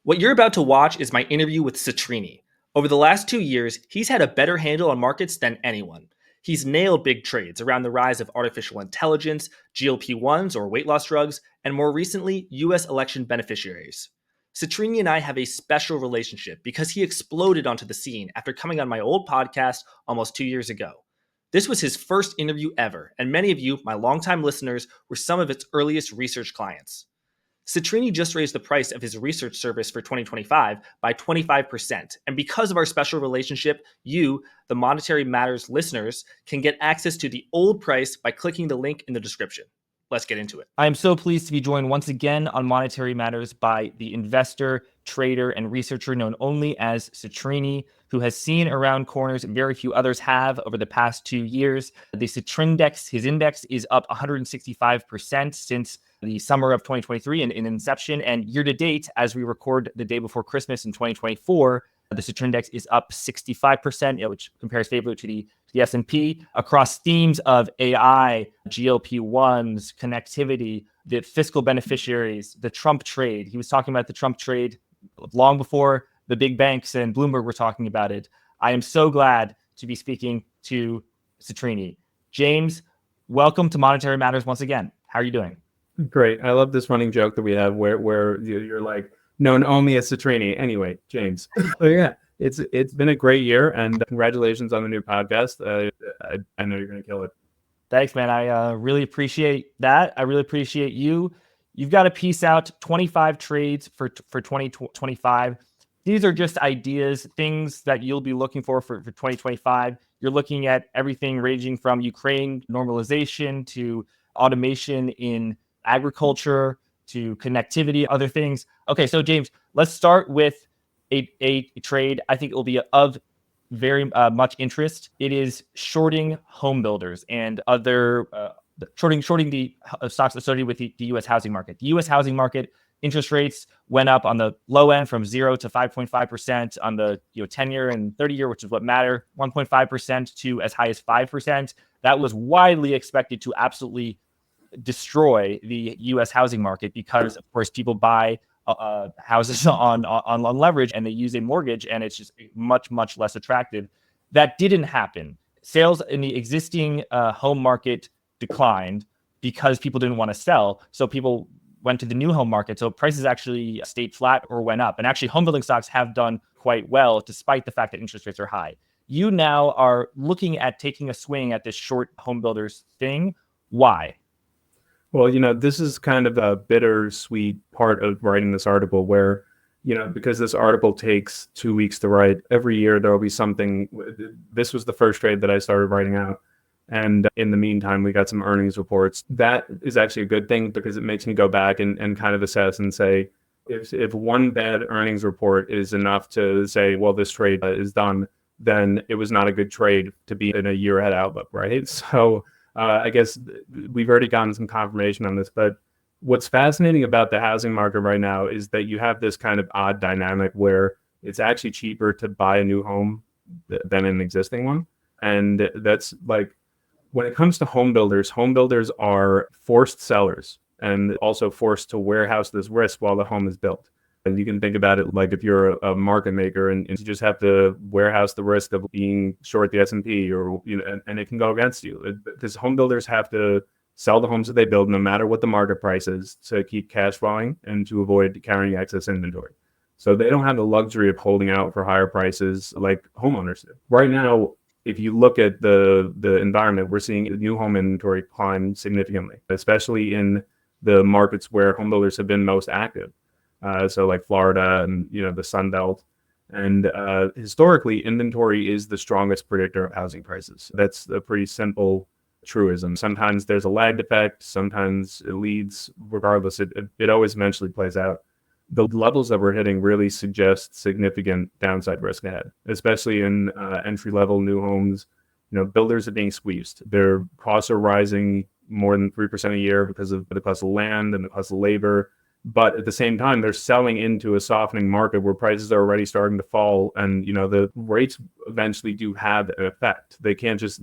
What you're about to watch is my interview with Citrini. Over the last 2 years, he's had a better handle on markets than anyone. He's nailed big trades around the rise of artificial intelligence, GLP-1s or weight loss drugs, and more recently, US election beneficiaries. Citrini and I have a special relationship because he exploded onto the scene after coming on my old podcast almost 2 years ago. This was his first interview ever, and many of you, my longtime listeners, were some of its earliest research clients. Citrini just raised the price of his research service for 2025 by 25%. And because of our special relationship, you, the Monetary Matters listeners, can get access to the old price by clicking the link in the description. Let's get into it. I am so pleased to be joined once again on Monetary Matters by the investor, trader, and researcher known only as Citrini, who has seen around corners very few others have over the past 2 years. The Citrindex, his index, is up 165% since the summer of 2023 in inception, and year to date, as we record the day before Christmas in 2024, the Citrindex is up 65%, which compares favorably to the S&P across themes of AI, GLP-1s, connectivity, the fiscal beneficiaries, the Trump trade. He was talking about the Trump trade long before the big banks and Bloomberg were talking about it. I am so glad to be speaking to Citrini. James, welcome to Monetary Matters once again. How are you doing? Great. I love this running joke that we have where you're like known only as Citrini. Anyway, James. So yeah, it's been a great year, and congratulations on the new podcast. I know you're going to kill it. Thanks, man. I really appreciate that. I really appreciate you. You've got to piece out 25 trades for 2025. These are just ideas, things that you'll be looking for 2025. You're looking at everything ranging from Ukraine normalization to automation in agriculture to connectivity, other things. Okay, so James, let's start with a trade I think it will be of very much interest. It is shorting Homebuilders and other shorting the stocks associated with the U.S. housing market. The U.S. housing market interest rates went up on the low end from 0 to 5.5%, on the 10-year and 30-year, which is what matter, 1.5% to as high as 5%. That was widely expected to absolutely destroy the U.S. housing market because, of course, people buy houses on leverage and they use a mortgage, and it's just much, much less attractive. That didn't happen. Sales in the existing home market declined because people didn't want to sell. So people went to the new home market. So prices actually stayed flat or went up. And actually, home building stocks have done quite well despite the fact that interest rates are high. You now are looking at taking a swing at this short home builders thing. Why? Well, this is kind of a bittersweet part of writing this article where, because this article takes 2 weeks to write, every year there will be something. This was the first trade that I started writing out. And in the meantime, we got some earnings reports. That is actually a good thing because it makes me go back and kind of assess and say, if one bad earnings report is enough to say, well, this trade is done, then it was not a good trade to be in a year ahead outlook, right? So I guess we've already gotten some confirmation on this, but what's fascinating about the housing market right now is that you have this kind of odd dynamic where it's actually cheaper to buy a new home than an existing one. And that's like, when it comes to home builders are forced sellers and also forced to warehouse this risk while the home is built. And you can think about it like if you're a market maker and you just have to warehouse the risk of being short the S&P or, and it can go against you. Because home builders have to sell the homes that they build no matter what the market price is to keep cash flowing and to avoid carrying excess inventory. So they don't have the luxury of holding out for higher prices like homeowners do. Right now, if you look at the environment, we're seeing new home inventory climb significantly, especially in the markets where home builders have been most active. So like Florida and, the Sun Belt. And historically, inventory is the strongest predictor of housing prices. That's a pretty simple truism. Sometimes there's a lagged effect. Sometimes it leads. Regardless, it always eventually plays out. The levels that we're hitting really suggest significant downside risk ahead, especially in entry-level new homes. Builders are being squeezed. Their costs are rising more than 3% a year because of the cost of land and the cost of labor. But at the same time, they're selling into a softening market where prices are already starting to fall. And, the rates eventually do have an effect. They can't just,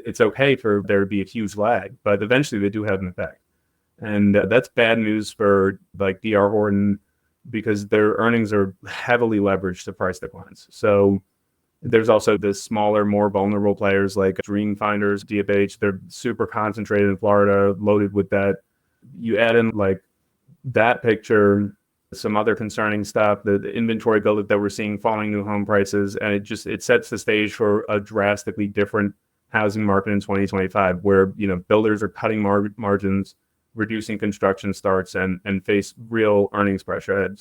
it's okay for there to be a huge lag, but eventually they do have an effect. And that's bad news for like D.R. Horton, because their earnings are heavily leveraged to price declines. So there's also the smaller, more vulnerable players like Dreamfinders, DFH. They're super concentrated in Florida, loaded with that. You add in like that picture, some other concerning stuff, the inventory buildup that we're seeing, falling new home prices, and it sets the stage for a drastically different housing market in 2025, where builders are cutting margins, reducing construction starts, and face real earnings pressure.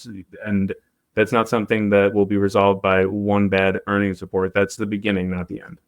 And that's not something that will be resolved by one bad earnings report. That's the beginning, not the end.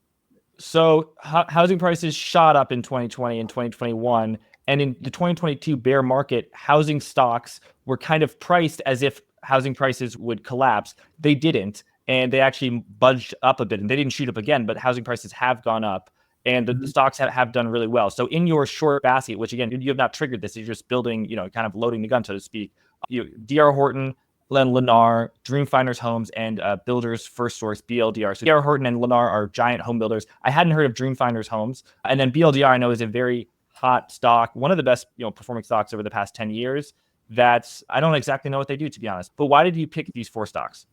So housing prices shot up in 2020 and 2021. And in the 2022 bear market, housing stocks were kind of priced as if housing prices would collapse. They didn't. And they actually budged up a bit. And they didn't shoot up again, but housing prices have gone up. And the stocks have done really well. So in your short basket, which again, you have not triggered this, you're just building, kind of loading the gun, so to speak. DR Horton, Lennar, Dreamfinders Homes, and Builders First Source, BLDR. So DR Horton and Lennar are giant home builders. I hadn't heard of Dreamfinders Homes. And then BLDR I know is a very hot stock, one of the best performing stocks over the past 10 years. That's, I don't exactly know what they do, to be honest. But why did you pick these 4 stocks?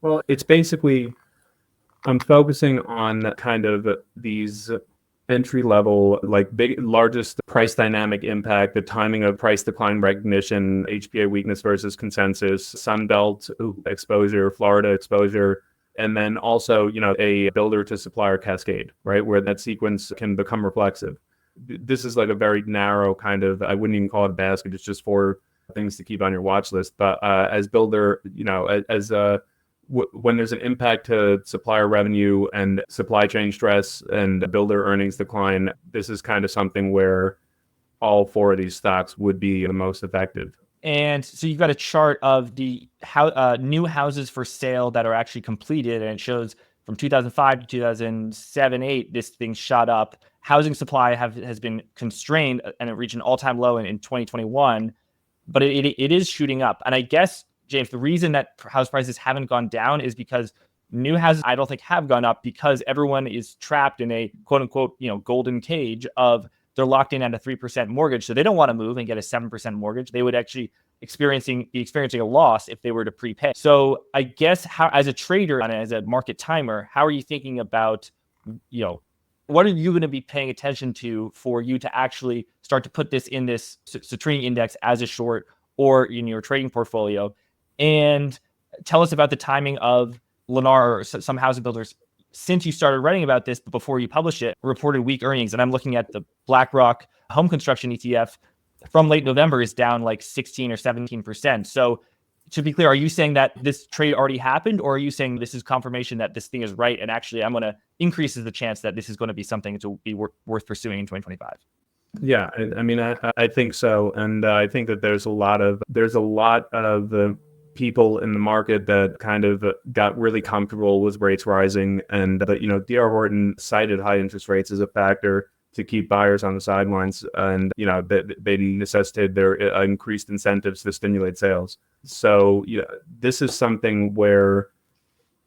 Well, it's basically, I'm focusing on kind of these entry level, like largest price dynamic impact, the timing of price decline recognition, HPA weakness versus consensus, Sunbelt exposure, Florida exposure, and then also, a builder to supplier cascade, right? Where that sequence can become reflexive. This is like a very narrow kind of, I wouldn't even call it a basket. It's just 4 things to keep on your watch list. But as builder, when there's an impact to supplier revenue and supply chain stress and builder earnings decline, this is kind of something where all 4 of these stocks would be the most effective. And so you've got a chart of the new houses for sale that are actually completed, and it shows from 2005 to 2007-8, this thing shot up. Housing supply has been constrained, and it reached an all-time low in 2021, but it is shooting up. And I guess, James, the reason that house prices haven't gone down is because new houses, I don't think, have gone up because everyone is trapped in a quote unquote, golden cage of they're locked in at a 3% mortgage. So they don't want to move and get a 7% mortgage. They would actually be experiencing a loss if they were to prepay. So I guess as a trader and as a market timer, how are you thinking about, what are you going to be paying attention to for you to actually start to put this in this Citrini index as a short or in your trading portfolio? And tell us about the timing of Lennar or some housing builders since you started writing about this, but before you published it, reported weak earnings. And I'm looking at the BlackRock home construction ETF from late November is down like 16 or 17%. So to be clear, are you saying that this trade already happened, or are you saying this is confirmation that this thing is right and actually I'm going to increases the chance that this is going to be something to be worth pursuing in 2025? Yeah, I mean, I think so. And I think that there's a lot of people in the market that kind of got really comfortable with rates rising. And, DR Horton cited high interest rates as a factor to keep buyers on the sidelines. And, they necessitated their increased incentives to stimulate sales. So, this is something where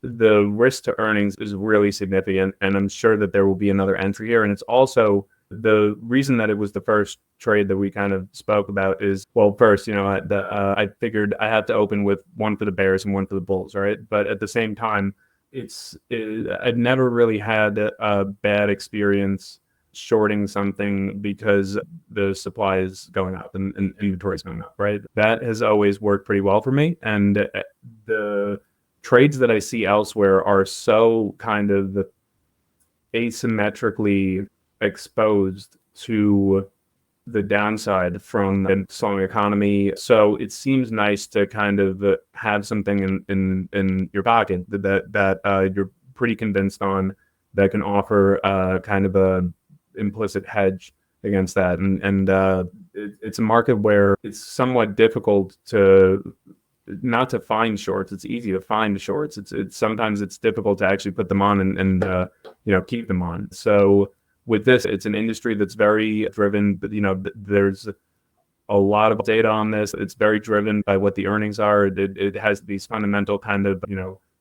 the risk to earnings is really significant. And I'm sure that there will be another entry here. And it's also the reason that it was the first trade that we kind of spoke about is, well, first, I figured I had to open with one for the Bears and one for the Bulls, right? But at the same time, I'd never really had a bad experience shorting something because the supply is going up and inventory is going up, right? That has always worked pretty well for me. And the trades that I see elsewhere are so kind of asymmetrically exposed to the downside from a slowing economy. So it seems nice to kind of have something in your pocket that you're pretty convinced on, that can offer kind of a implicit hedge against that. And it's a market where it's somewhat difficult not to find shorts. It's easy to find shorts. It's sometimes it's difficult to actually put them on and keep them on. So with this, it's an industry that's very driven, but there's a lot of data on this. It's very driven by what the earnings are. It has these fundamental kind of,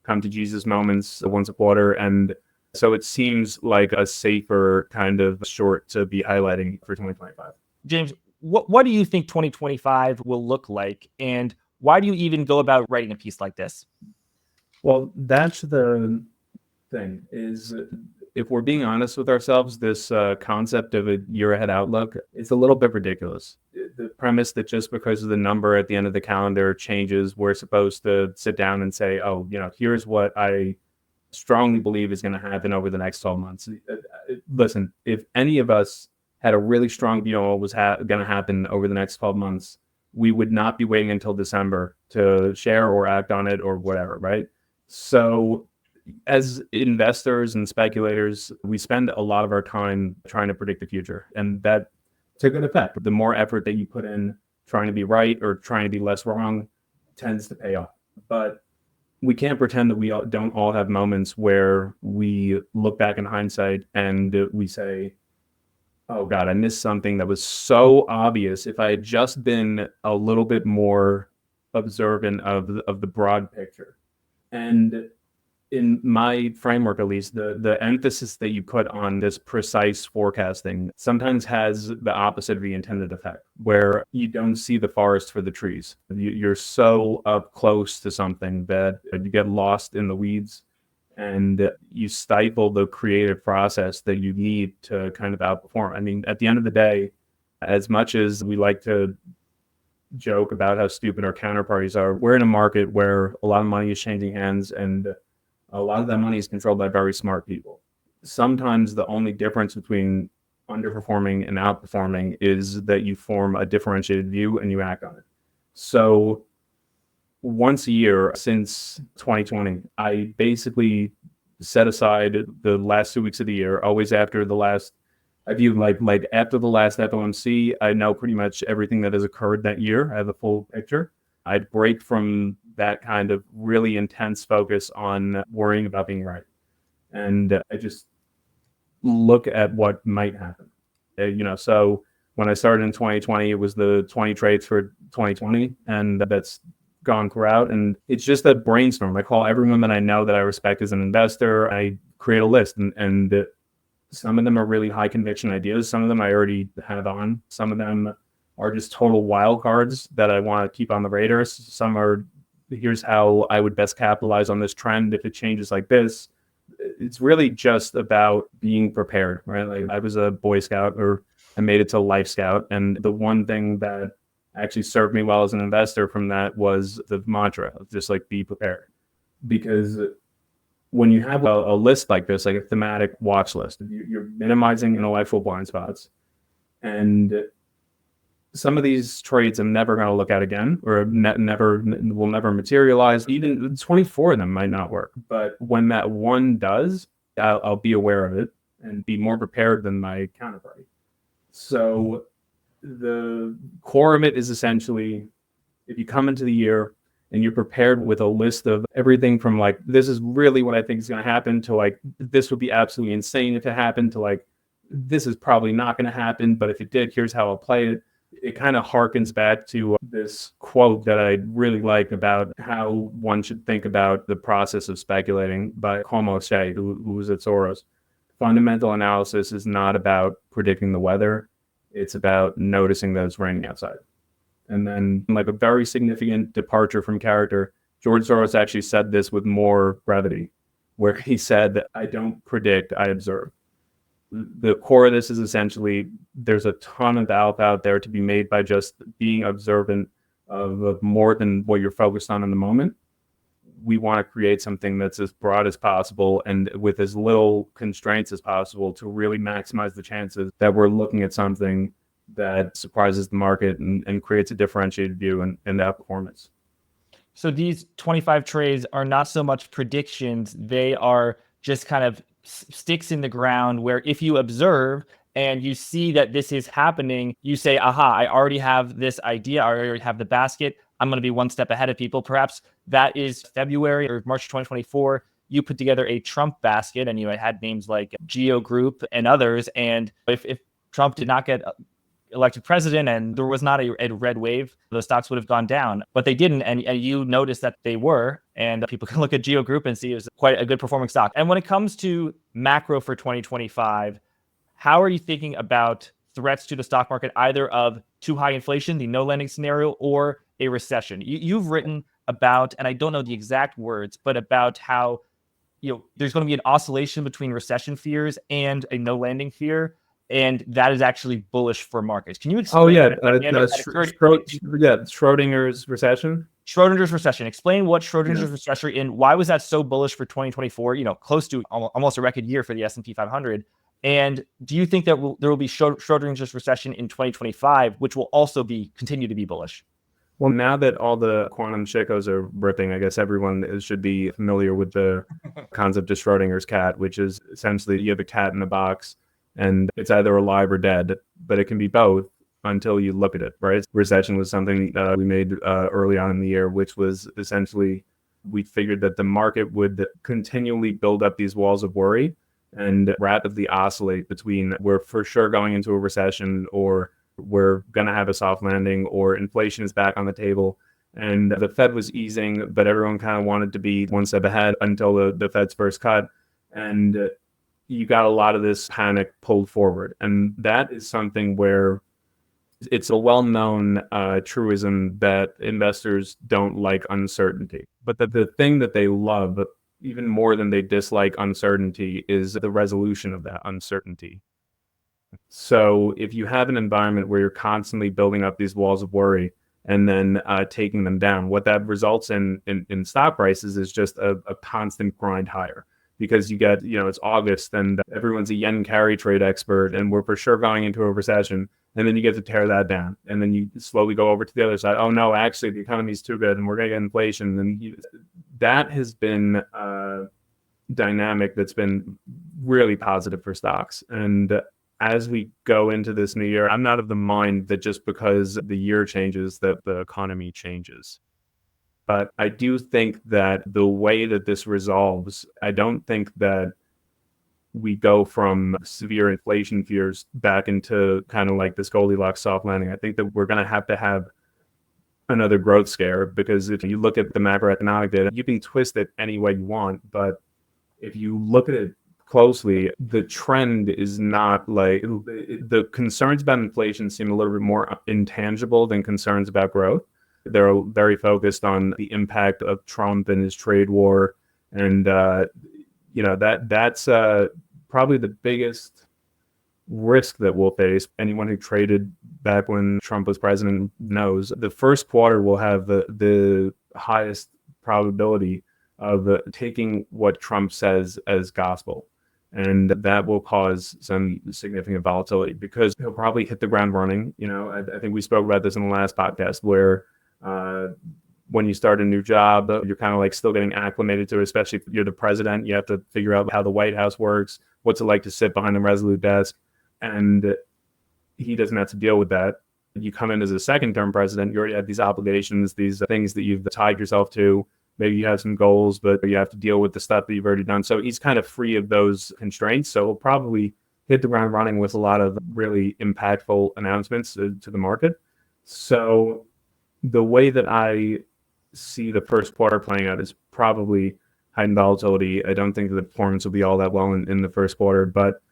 come to Jesus moments once a quarter. And so it seems like a safer kind of short to be highlighting for 2025. James, what do you think 2025 will look like? And Why do you even go about writing a piece like this? Well, that's the thing is, if we're being honest with ourselves, this concept of a year ahead outlook is a little bit ridiculous. The premise that just because of the number at the end of the calendar changes, we're supposed to sit down and say, oh, here's what I strongly believe is going to happen over the next 12 months. Listen, if any of us had a really strong view on what was going to happen over the next 12 months, we would not be waiting until December to share or act on it or whatever, right? So as investors and speculators, we spend a lot of our time trying to predict the future, and that, to good effect. The more effort that you put in trying to be right or trying to be less wrong tends to pay off. But we can't pretend that we don't all have moments where we look back in hindsight and we say, oh God, I missed something that was so obvious. If I had just been a little bit more observant of the broad picture. And in my framework, at least, the emphasis that you put on this precise forecasting sometimes has the opposite of the intended effect, where you don't see the forest for the trees. You're so up close to something that you get lost in the weeds, and you stifle the creative process that you need to kind of outperform. I mean, at the end of the day, as much as we like to joke about how stupid our counterparties are, we're in a market where a lot of money is changing hands, and a lot of that money is controlled by very smart people. Sometimes the only difference between underperforming and outperforming is that you form a differentiated view and you act on it. So once a year since 2020, I basically set aside the last 2 weeks of the year, always after the last, I view like after the last FOMC, I know pretty much everything that has occurred that year. I have a full picture. I'd break from that kind of really intense focus on worrying about being right. And I just look at what might happen. So when I started in 2020, it was the 20 trades for 2020, and that's gone throughout. And it's just that brainstorm. I call everyone that I know that I respect as an investor. I create a list, and some of them are really high conviction ideas. Some of them I already have on. Some of them are just total wild cards that I want to keep on the radar. Some are, here's how I would best capitalize on this trend if it changes like this. It's really just about being prepared, right? Like, I was a Boy Scout, or I made it to Life Scout. And the one thing that actually served me well as an investor from that was the mantra of just like, be prepared. Because when you have a list like this, like a thematic watch list, you're minimizing intellectual blind spots. And some of these trades I'm never going to look at again, or will never materialize. Even 24 of them might not work. But when that one does, I'll be aware of it and be more prepared than my counterparty. So the core of it is essentially, if you come into the year and you're prepared with a list of everything from like, this is really what I think is going to happen, to like, this would be absolutely insane if it happened, to like, this is probably not going to happen, but if it did, here's how I'll play it. It kind of harkens back to this quote that I really like about how one should think about the process of speculating by Homebuilders, who was at Soros. Fundamental analysis is not about predicting the weather. It's about noticing that it's raining outside. And then, like, a very significant departure from character, George Soros actually said this with more brevity, where he said, I don't predict, I observe. The core of this is essentially, there's a ton of alpha out there to be made by just being observant of more than what you're focused on in the moment. We want to create something that's as broad as possible and with as little constraints as possible to really maximize the chances that we're looking at something that surprises the market and creates a differentiated view and outperformance. So these 25 trades are not so much predictions, they are just kind of sticks in the ground, where if you observe and you see that this is happening, you say, aha, I already have this idea, I already have the basket, I'm going to be one step ahead of people. Perhaps that is February or March 2024. You put together a Trump basket, and you had names like Geo Group and others. And if Trump did not get elected president and there was not a red wave, the stocks would have gone down, but they didn't. And you noticed that they were, and people can look at Geo Group and see it was quite a good performing stock. And when it comes to macro for 2025, how are you thinking about threats to the stock market, either of too high inflation, the no lending scenario, or a recession. You've written about, and I don't know the exact words, but about how there's going to be an oscillation between recession fears and a no landing fear, and that is actually bullish for markets. Can you explain? Oh yeah, Schrödinger's recession. Schrödinger's recession. Explain what Schrödinger's recession and why was that so bullish for 2024? Close to almost a record year for the S&P 500. And do you think that there will be Schrödinger's recession in 2025, which will also continue to be bullish? Well, now that all the quantum shekos are ripping, I guess everyone should be familiar with the concept of Schrödinger's cat, which is essentially you have a cat in a box and it's either alive or dead, but it can be both until you look at it, right? Recession was something we made early on in the year, which was essentially we figured that the market would continually build up these walls of worry and rapidly oscillate between we're for sure going into a recession or we're going to have a soft landing or inflation is back on the table. And the Fed was easing, but everyone kind of wanted to be one step ahead until the Fed's first cut. And you got a lot of this panic pulled forward. And that is something where it's a well-known truism that investors don't like uncertainty. But the thing that they love, even more than they dislike uncertainty, is the resolution of that uncertainty. So if you have an environment where you're constantly building up these walls of worry and then taking them down, what that results in stock prices is just a constant grind higher. Because you get, it's August and everyone's a yen carry trade expert and we're for sure going into a recession. And then you get to tear that down. And then you slowly go over to the other side. Oh, no, actually, the economy's too good and we're going to get inflation. And that has been a dynamic that's been really positive for stocks. And as we go into this new year, I'm not of the mind that just because the year changes that the economy changes. But I do think that the way that this resolves, I don't think that we go from severe inflation fears back into kind of like this Goldilocks soft landing. I think that we're going to have another growth scare because if you look at the macroeconomic data, you can twist it any way you want. But if you look at it closely, the trend is not like the concerns about inflation seem a little bit more intangible than concerns about growth. They're very focused on the impact of Trump and his trade war. And, that's probably the biggest risk that we'll face. Anyone who traded back when Trump was president knows the first quarter will have the highest probability of taking what Trump says as gospel. And that will cause some significant volatility because he'll probably hit the ground running. I think we spoke about this in the last podcast where when you start a new job, you're kind of like still getting acclimated to it, especially if you're the president. You have to figure out how the White House works, what's it like to sit behind a Resolute desk. And he doesn't have to deal with that. You come in as a second-term president, you already have these obligations, these things that you've tied yourself to. Maybe you have some goals, but you have to deal with the stuff that you've already done. So he's kind of free of those constraints. So he'll probably hit the ground running with a lot of really impactful announcements to the market. So the way that I see the first quarter playing out is probably heightened volatility. I don't think the performance will be all that well in the first quarter, but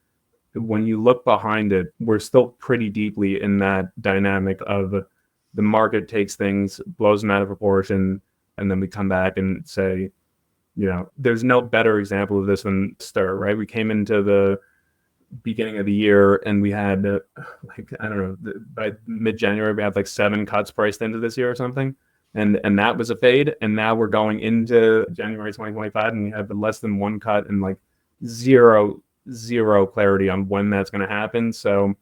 when you look behind it, we're still pretty deeply in that dynamic of the market takes things, blows them out of proportion, and then we come back and say, there's no better example of this than Stir, right? We came into the beginning of the year and we had by mid-January we had like 7 cuts priced into this year or something, and that was a fade. And now we're going into January 2025 and we have less than 1 cut and like zero clarity on when that's going to happen. So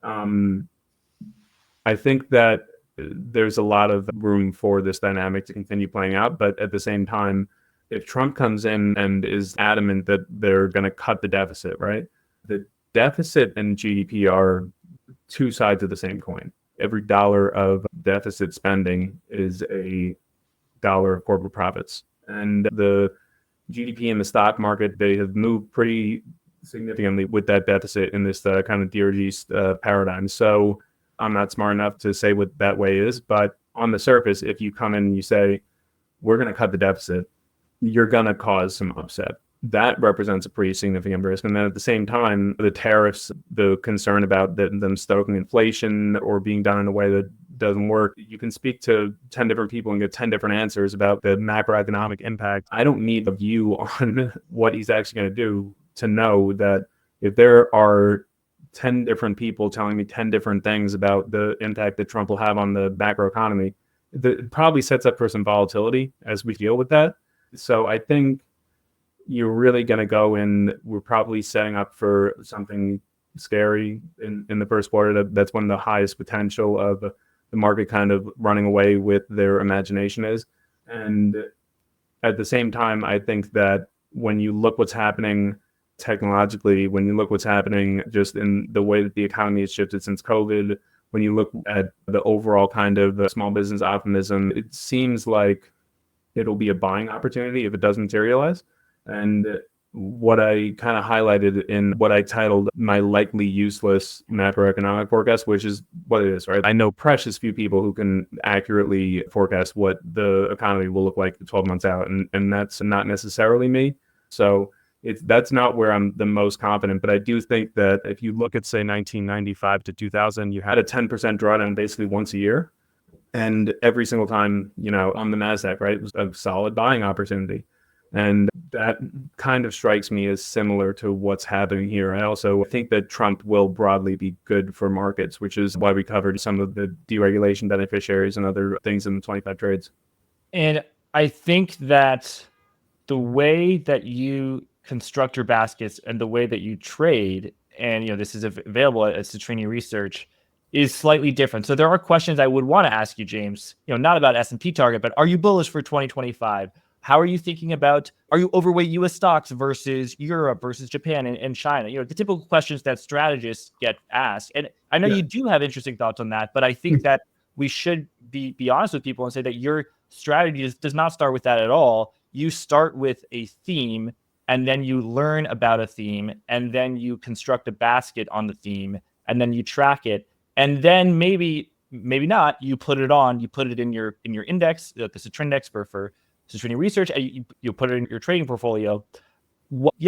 I think that there's a lot of room for this dynamic to continue playing out. But at the same time, if Trump comes in and is adamant that they're going to cut the deficit, right? The deficit and GDP are two sides of the same coin. Every dollar of deficit spending is a dollar of corporate profits. And the GDP and the stock market, they have moved pretty significantly with that deficit in this kind of dear East paradigm. So I'm not smart enough to say what that way is, but on the surface, if you come in and you say, we're going to cut the deficit, you're going to cause some upset. that represents a pretty significant risk. And then at the same time, the tariffs, the concern about them stoking inflation or being done in a way that doesn't work. You can speak to 10 different people and get 10 different answers about the macroeconomic impact. I don't need a view on what he's actually going to do to know that if there are 10 different people telling me 10 different things about the impact that Trump will have on the macroeconomy, it probably sets up for some volatility as we deal with that. So I think you're really going to go in, we're probably setting up for something scary in the first quarter. That's when the highest potential of the market kind of running away with their imagination is. And at the same time, I think that when you look what's happening technologically, when you look what's happening just in the way that the economy has shifted since COVID, when you look at the overall kind of small business optimism, it seems like it'll be a buying opportunity if it does materialize. And what I kind of highlighted in what I titled my likely useless macroeconomic forecast, which is what it is, right? I know precious few people who can accurately forecast what the economy will look like 12 months out. And that's not necessarily me. So that's not where I'm the most confident. But I do think that if you look at, say, 1995 to 2000, you had a 10% drawdown basically once a year. And every single time, on the NASDAQ, right, it was a solid buying opportunity. And that kind of strikes me as similar to what's happening here. I also think that Trump will broadly be good for markets, which is why we covered some of the deregulation beneficiaries and other things in the 25 trades. And I think that the way that you construct your baskets and the way that you trade, and this is available at Citrini Research, is slightly different. So there are questions I would want to ask you, James, not about S&P target, but are you bullish for 2025? How are you thinking about, are you overweight US stocks versus Europe versus Japan and China? The typical questions that strategists get asked. And I know you do have interesting thoughts on that, but I think that we should be honest with people and say that your strategy does not start with that at all. You start with a theme, and then you learn about a theme, and then you construct a basket on the theme, and then you track it. And then maybe not, you put it in your index, the Citrindex for Citrini Research, and you put it in your trading portfolio.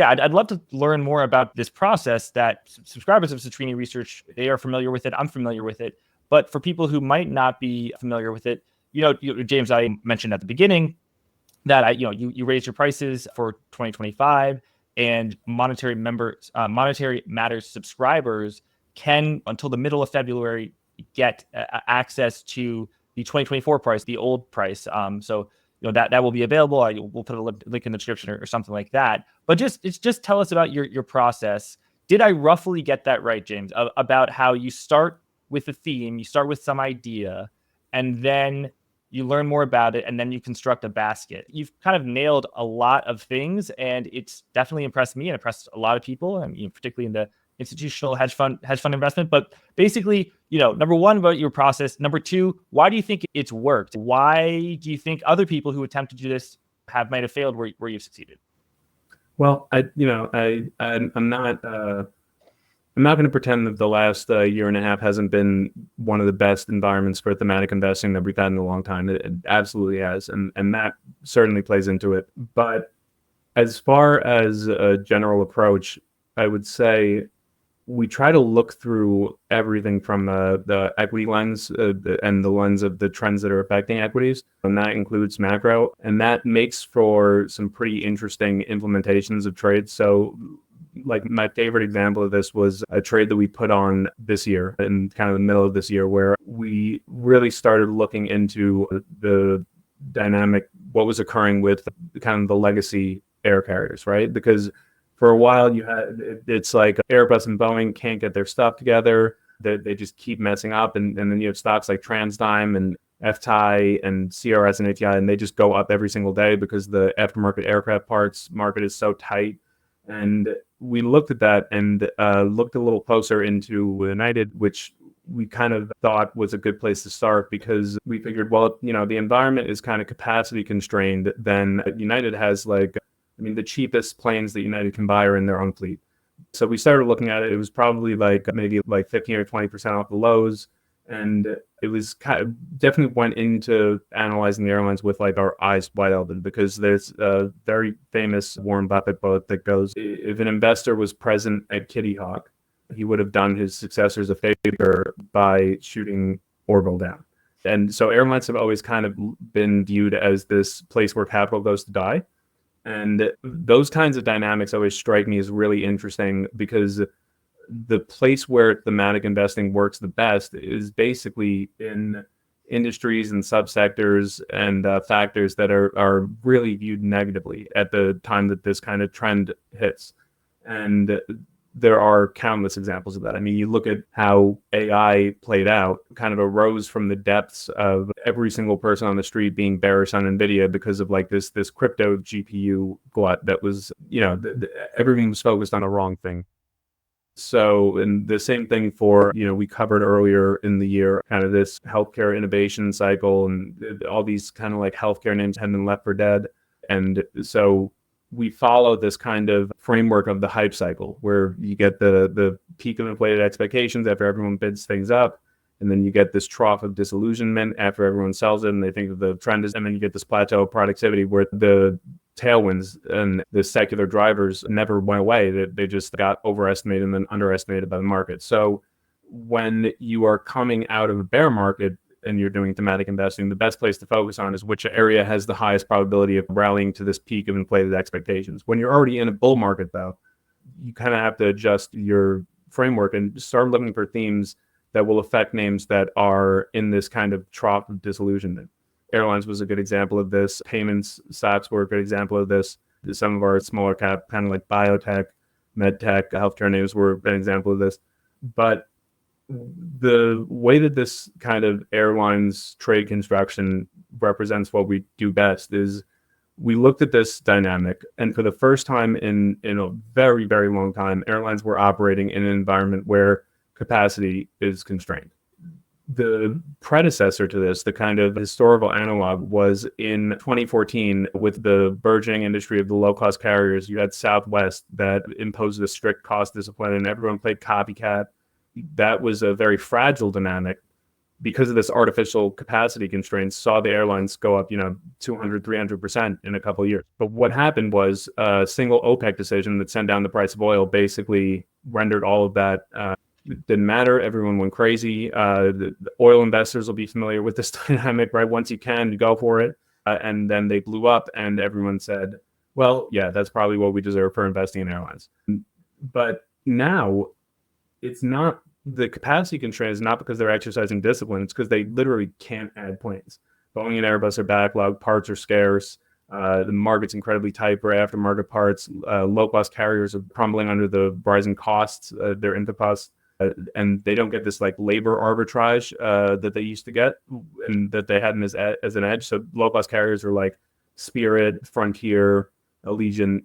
I'd love to learn more about this process that subscribers of Citrini Research, they are familiar with it. I'm familiar with it. But for people who might not be familiar with it, James, I mentioned at the beginning that you raised your prices for 2025, and Monetary Matters subscribers can, until the middle of February, get access to the 2024 price, the old price. So that will be available. We'll put a link in the description or something like that. But just tell us about your process. Did I roughly get that right, James, about how you start with a theme, you start with some idea, and then you learn more about it, and then you construct a basket? You've kind of nailed a lot of things, and it's definitely impressed me and impressed a lot of people, particularly in the institutional hedge fund investment. But basically, number one, about your process. Number two, why do you think it's worked? Why do you think other people who attempt to do this might have failed where you've succeeded? Well, I'm not going to pretend that the last year and a half hasn't been one of the best environments for thematic investing that we've had in a long time. It absolutely has, and that certainly plays into it. But as far as a general approach, I would say we try to look through everything from the equity lens and the lens of the trends that are affecting equities, and that includes macro, and that makes for some pretty interesting implementations of trades. So, like, my favorite example of this was a trade that we put on this year, in kind of the middle of this year, where we really started looking into the dynamic, what was occurring with kind of the legacy air carriers, right? Because for a while, it's like Airbus and Boeing can't get their stuff together. They just keep messing up. And then you have stocks like TransDigm and FTAI and CRS and ATI, and they just go up every single day because the aftermarket aircraft parts market is so tight. And we looked at that and looked a little closer into United, which we kind of thought was a good place to start, because we figured, well, the environment is kind of capacity constrained. Then United has the cheapest planes that United can buy are in their own fleet. So we started looking at it. It was probably maybe 15 or 20% off the lows. And it was definitely went into analyzing the airlines with like our eyes wide open, because there's a very famous Warren Buffett quote that goes, if an investor was present at Kitty Hawk, he would have done his successors a favor by shooting Orville down. And so airlines have always kind of been viewed as this place where capital goes to die. And those kinds of dynamics always strike me as really interesting, because the place where thematic investing works the best is basically in industries and subsectors and factors that are really viewed negatively at the time that this kind of trend hits. And there are countless examples of that. I mean, you look at how AI played out, kind of arose from the depths of every single person on the street being bearish on Nvidia because of like this crypto GPU glut that was, everything was focused on the wrong thing. So, and the same thing for, we covered earlier in the year, kind of this healthcare innovation cycle, and all these kind of like healthcare names have been left for dead. And so we follow this kind of framework of the hype cycle, where you get the peak of inflated expectations after everyone bids things up. And then you get this trough of disillusionment after everyone sells it and they think that the trend is, and then you get this plateau of productivity where the tailwinds and the secular drivers never went away. They just got overestimated and then underestimated by the market. So when you are coming out of a bear market and you're doing thematic investing, the best place to focus on is which area has the highest probability of rallying to this peak of inflated expectations. When you're already in a bull market, though, you kind of have to adjust your framework and start looking for themes that will affect names that are in this kind of trough of disillusionment. Airlines was a good example of this. Payments stocks were a good example of this. Some of our smaller cap, kind of like biotech, medtech, healthcare names were an example of this. But the way that this kind of airlines trade construction represents what we do best is we looked at this dynamic, and for the first time in a very, very long time, airlines were operating in an environment where capacity is constrained. The predecessor to this, the kind of historical analog, was in 2014 with the burgeoning industry of the low-cost carriers. You had Southwest that imposed a strict cost discipline and everyone played copycat. That was a very fragile dynamic because of this artificial capacity constraints, saw the airlines go up, 200, 300% in a couple of years. But what happened was a single OPEC decision that sent down the price of oil basically rendered all of that. It didn't matter. Everyone went crazy. The oil investors will be familiar with this dynamic, right? Once you can, you go for it. And then they blew up and everyone said, well, yeah, that's probably what we deserve for investing in airlines. But now it's not, the capacity constraint is not because they're exercising discipline. It's because they literally can't add planes. Boeing and Airbus are backlogged. Parts are scarce. The market's incredibly tight for aftermarket parts. Low-cost carriers are crumbling under the rising costs, their input costs. And they don't get this like labor arbitrage that they used to get and that they had as an edge. So low-cost carriers are like Spirit, Frontier, Allegiant.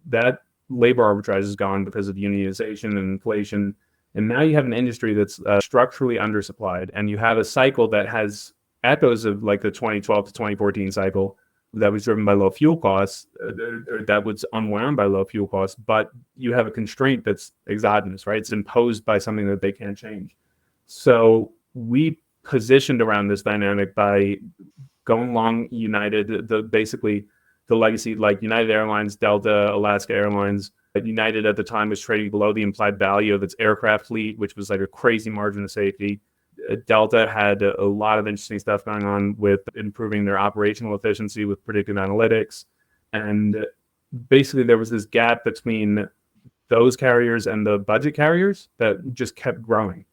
That labor arbitrage is gone because of unionization and inflation. And now you have an industry that's structurally undersupplied, and you have a cycle that has echoes of like the 2012 to 2014 cycle that was driven by low fuel costs, that was unwound by low fuel costs, but you have a constraint that's exogenous, right? It's imposed by something that they can't change. So we positioned around this dynamic by going long United, basically the legacy, like United Airlines, Delta, Alaska Airlines. United at the time was trading below the implied value of its aircraft fleet, which was like a crazy margin of safety. Delta had a lot of interesting stuff going on with improving their operational efficiency with predictive analytics. And basically there was this gap between those carriers and the budget carriers that just kept growing.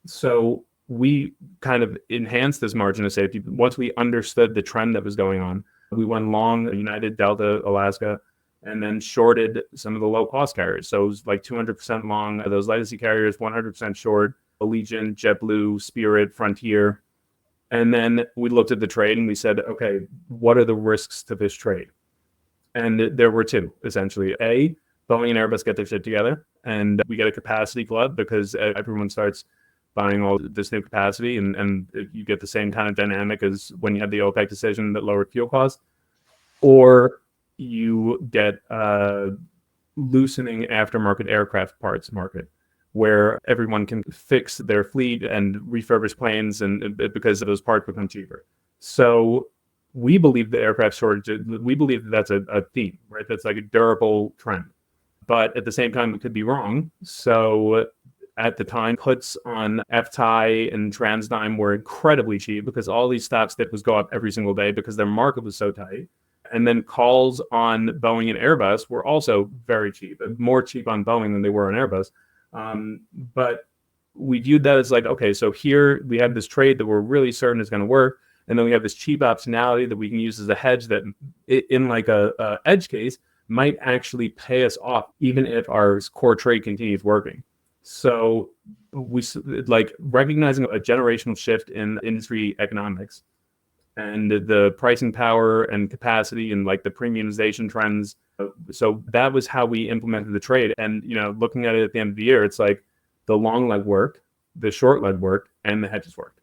So we kind of enhanced this margin of safety. Once we understood the trend that was going on, we went long United, Delta, Alaska, and then shorted some of the low-cost carriers. So it was like 200% long those legacy carriers, 100% short Allegiant, JetBlue, Spirit, Frontier. And then we looked at the trade and we said, okay, what are the risks to this trade? And there were two, essentially. A, Boeing and Airbus get their shit together and we get a capacity flood because everyone starts buying all this new capacity, and you get the same kind of dynamic as when you had the OPEC decision that lowered fuel costs. Or you get loosening aftermarket aircraft parts market, where everyone can fix their fleet and refurbish planes, and because those parts become cheaper. So we believe the aircraft shortage, we believe that that's a theme, right? That's like a durable trend. But at the same time, it could be wrong. So at the time, puts on FTI and TransDigm were incredibly cheap because all these stocks did was go up every single day because their market was so tight. And then calls on Boeing and Airbus were also very cheap, more cheap on Boeing than they were on Airbus. But we viewed that as like, okay, so here we have this trade that we're really certain is going to work. And then we have this cheap optionality that we can use as a hedge that in like a edge case might actually pay us off, even if our core trade continues working. So we like recognizing a generational shift in industry economics and the pricing power and capacity and like the premiumization trends. So that was how we implemented the trade. And, looking at it at the end of the year, it's like the long leg worked, the short leg worked, and the hedges worked.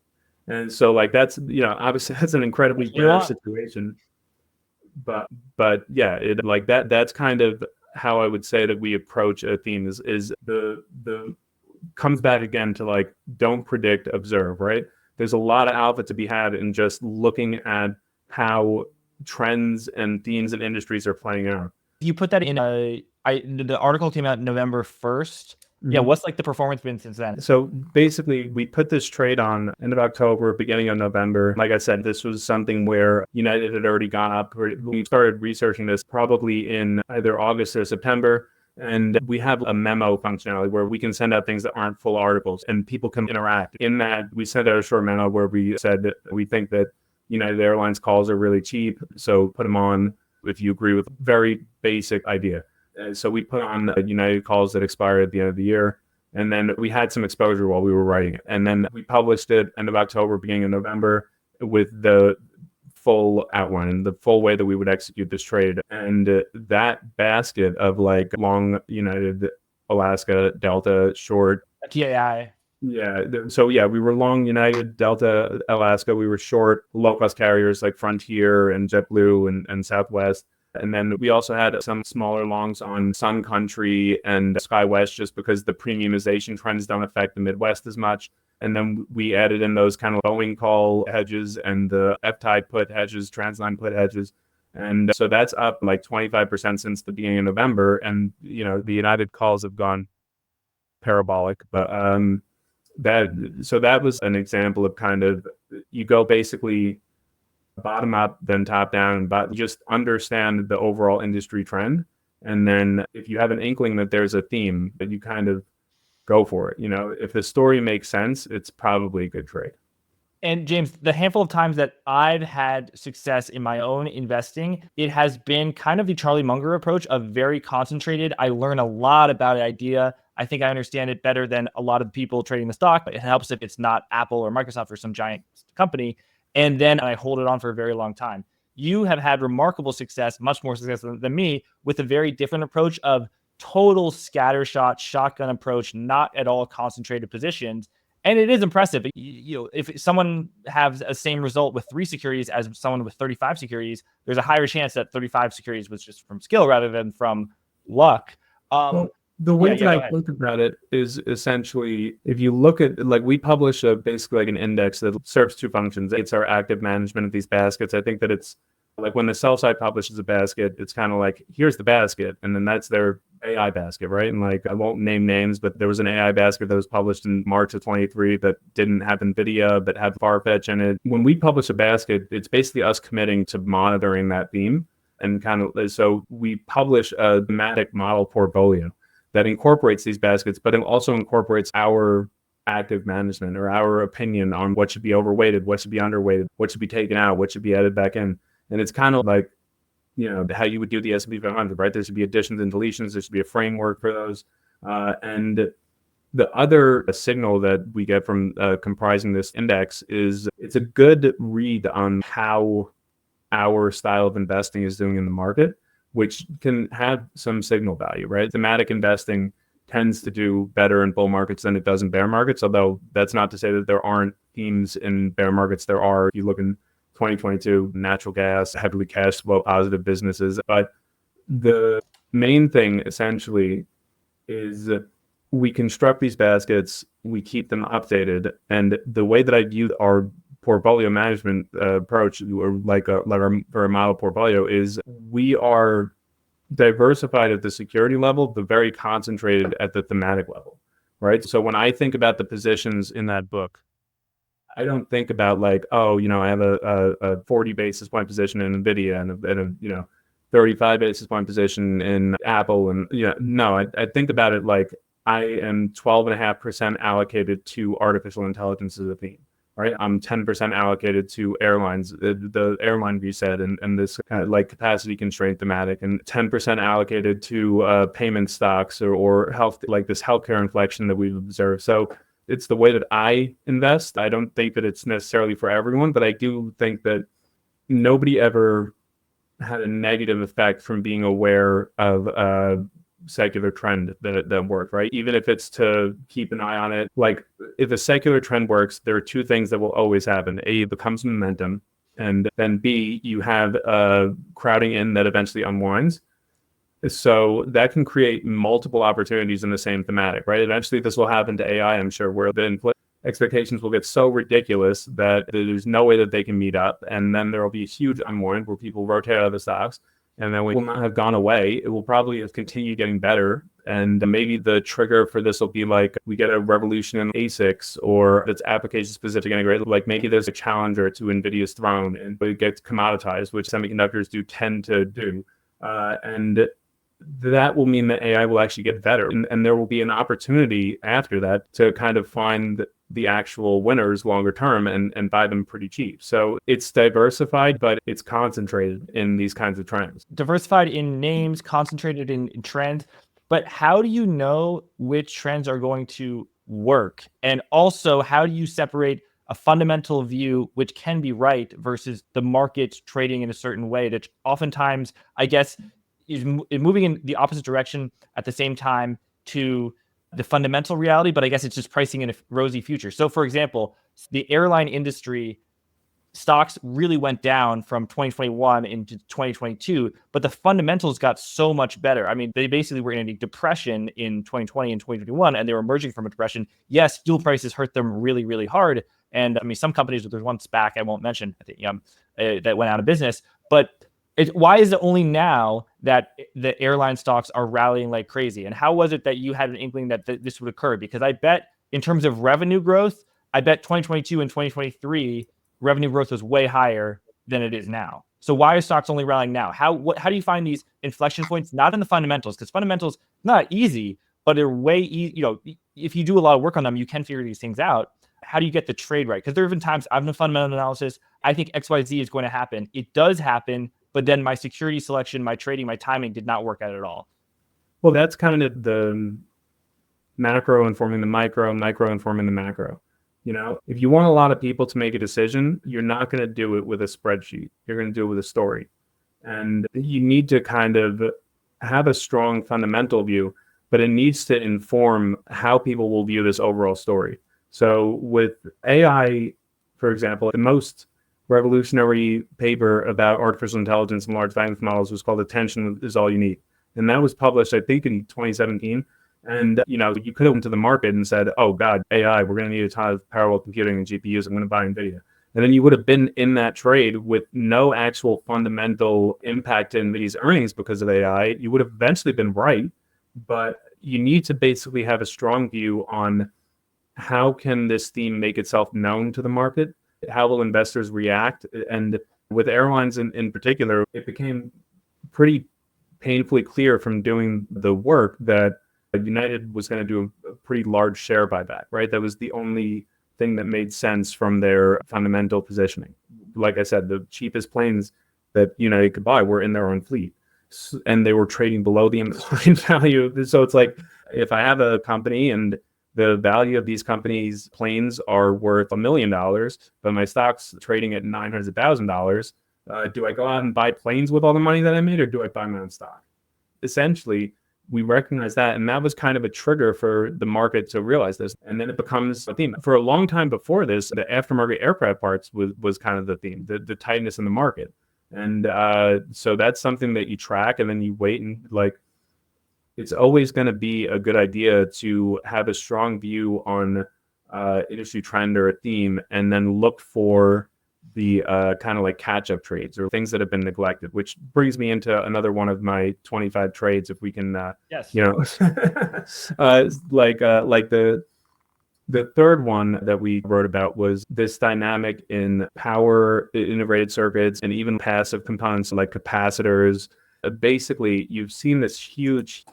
And so like that's, obviously that's an incredibly rare situation. But yeah, it like that's kind of how I would say that we approach a theme is the comes back again to like, don't predict, observe, right? There's a lot of alpha to be had in just looking at how trends and themes and industries are playing out. You put that in the article came out November 1st. Yeah, what's like the performance been since then? So basically, we put this trade on end of October, beginning of November. Like I said, this was something where United had already gone up. We started researching this probably in either August or September. And we have a memo functionality where we can send out things that aren't full articles and people can interact. In that, we sent out a short memo where we said that we think that United Airlines calls are really cheap. So put them on if you agree with very basic idea. So we put on United calls that expire at the end of the year. And then we had some exposure while we were writing it. And then we published it end of October, beginning of November with the full outline, the full way that we would execute this trade. And that basket of like long United, Alaska, Delta, short. TAI. Yeah. So yeah, we were long United, Delta, Alaska. We were short low-cost carriers like Frontier and JetBlue and Southwest. And then we also had some smaller longs on Sun Country and SkyWest just because the premiumization trends don't affect the Midwest as much. And then we added in those kind of Boeing call hedges and the FTI put hedges, TransDigm put hedges. And so that's up like 25% since the beginning of November. And, the United calls have gone parabolic. But that was an example of kind of, you go basically bottom up, then top down, but just understand the overall industry trend. And then if you have an inkling that there's a theme, that you kind of go for it. If the story makes sense, it's probably a good trade. And James, the handful of times that I've had success in my own investing, it has been kind of the Charlie Munger approach of very concentrated. I learn a lot about an idea. I think I understand it better than a lot of people trading the stock, but it helps if it's not Apple or Microsoft or some giant company. And then I hold it on for a very long time. You have had remarkable success, much more success than me, with a very different approach of total scattershot, shotgun approach, not at all concentrated positions. And it is impressive. If someone has the same result with 3 securities as someone with 35 securities, there's a higher chance that 35 securities was just from skill rather than from luck. The way that I think about it is essentially, if you look at, like, we publish basically like an index that serves 2 functions. It's our active management of these baskets. I think that it's like when the sell side publishes a basket, it's kind of like, here's the basket. And then that's their AI basket, right? And like, I won't name names, but there was an AI basket that was published in March of 23 that didn't have Nvidia, but had Farfetch in it. When we publish a basket, it's basically us committing to monitoring that theme. And kind of, so we publish a thematic model portfolio that incorporates these baskets, but it also incorporates our active management or our opinion on what should be overweighted, what should be underweighted, what should be taken out, what should be added back in. And it's kind of like, how you would do the S&P 500, right? There should be additions and deletions. There should be a framework for those. And the other signal that we get from comprising this index is it's a good read on how our style of investing is doing in the market, which can have some signal value, right? Thematic investing tends to do better in bull markets than it does in bear markets, although that's not to say that there aren't themes in bear markets. There are. If you look in 2022, natural gas, heavily cash flow positive businesses. But the main thing essentially is we construct these baskets, we keep them updated. And the way that I view our portfolio management approach, or like our model portfolio, is we are diversified at the security level, but very concentrated at the thematic level, right? So when I think about the positions in that book, I don't think about like, oh, I have a 40 basis point position in Nvidia and a 35 basis point position in Apple. And no, I think about it like I am 12.5% allocated to artificial intelligence as a theme. Right, I'm 10% allocated to airlines, the airline reset, and this kind of like capacity constraint thematic, and 10% allocated to payment stocks or health, like this healthcare inflection that we've observed. So it's the way that I invest. I don't think that it's necessarily for everyone, but I do think that nobody ever had a negative effect from being aware of secular trend that worked, right? Even if it's to keep an eye on it. Like if a secular trend works, there are two things that will always happen. A, it becomes momentum, and then B, you have crowding in that eventually unwinds. So that can create multiple opportunities in the same thematic, right? Eventually this will happen to AI, I'm sure, where the expectations will get so ridiculous that there's no way that they can meet up. And then there will be a huge unwind where people rotate out of the stocks. And then we will not have gone away. It will probably have continued getting better. And maybe the trigger for this will be like we get a revolution in ASICs, or it's application specific integrated. Like maybe there's a challenger to Nvidia's throne and it gets commoditized, which semiconductors do tend to do. And that will mean that AI will actually get better. And there will be an opportunity after that to kind of find the actual winners longer term and buy them pretty cheap. So it's diversified, but it's concentrated in these kinds of trends. Diversified in names, concentrated in trends. But how do you know which trends are going to work? And also, how do you separate a fundamental view, which can be right, versus the market trading in a certain way that oftentimes, I guess, is moving in the opposite direction at the same time to the fundamental reality, but I guess it's just pricing in a rosy future. So for example, the airline industry stocks really went down from 2021 into 2022, but the fundamentals got so much better. I mean, they basically were in a depression in 2020 and 2021, and they were emerging from a depression. Yes, fuel prices hurt them really, really hard. And I mean, some companies, there's one SPAC I won't mention, that went out of business, but why is it only now that the airline stocks are rallying like crazy? And how was it that you had an inkling that this would occur? Because I bet in terms of revenue growth, I bet 2022 and 2023 revenue growth was way higher than it is now. So why are stocks only rallying now? How do you find these inflection points? Not in the fundamentals, because fundamentals not easy, but they're way easy. If you do a lot of work on them, you can figure these things out. How do you get the trade right? Because there have been times I've done fundamental analysis. I think XYZ is going to happen. It does happen. But then my security selection, my trading, my timing did not work out at all. Well, that's kind of the macro informing the micro, micro informing the macro. If you want a lot of people to make a decision, you're not going to do it with a spreadsheet. You're going to do it with a story. And you need to kind of have a strong fundamental view, but it needs to inform how people will view this overall story. So with AI, for example, the most revolutionary paper about artificial intelligence and large language models was called Attention is All You Need. And that was published, I think, in 2017. And, you could have went to the market and said, oh, God, AI, we're going to need a ton of parallel computing and GPUs. I'm going to buy Nvidia. And then you would have been in that trade with no actual fundamental impact to Nvidia's earnings because of AI. You would have eventually been right. But you need to basically have a strong view on how can this theme make itself known to the market? How will investors react? And with airlines in particular, it became pretty painfully clear from doing the work that United was going to do a pretty large share buyback, right? That was the only thing that made sense from their fundamental positioning. Like I said, the cheapest planes that United could buy were in their own fleet, and they were trading below the implied value. So it's like, if I have a company and the value of these companies' planes are worth $1 million, but my stock's trading at $900,000. Do I go out and buy planes with all the money that I made, or do I buy my own stock? Essentially, we recognize that, and that was kind of a trigger for the market to realize this. And then it becomes a theme. For a long time before this, the aftermarket aircraft parts was kind of the theme, the tightness in the market. And so that's something that you track, and then you wait and it's always going to be a good idea to have a strong view on industry trend or a theme, and then look for the kind of like catch-up trades or things that have been neglected, which brings me into another one of my 25 trades. If we can, Yes. like the third one that we wrote about was this dynamic in power integrated circuits and even passive components like capacitors. Basically, you've seen this huge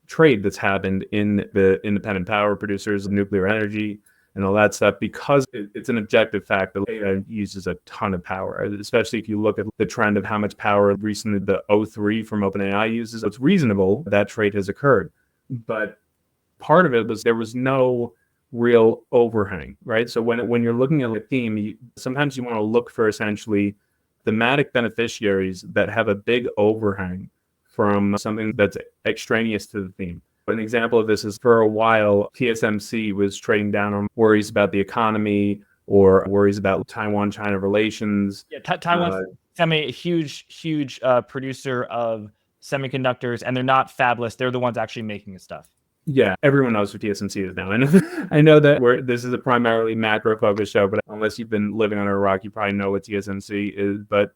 trade that's happened in the independent power producers of nuclear energy and all that stuff, because it's an objective fact that AI uses a ton of power, especially if you look at the trend of how much power recently the O3 from OpenAI uses. So it's reasonable that trade has occurred. But part of it was there was no real overhang, right? So when you're looking at a theme, sometimes you want to look for essentially thematic beneficiaries that have a big overhang from something that's extraneous to the theme. An example of this is, for a while, TSMC was trading down on worries about the economy or worries about Taiwan-China relations. Yeah, Taiwan's a huge producer of semiconductors, and they're not fabless. They're the ones actually making the stuff. Yeah, everyone knows who TSMC is now. And I know that this is a primarily macro-focused show, but unless you've been living under a rock, you probably know what TSMC is. But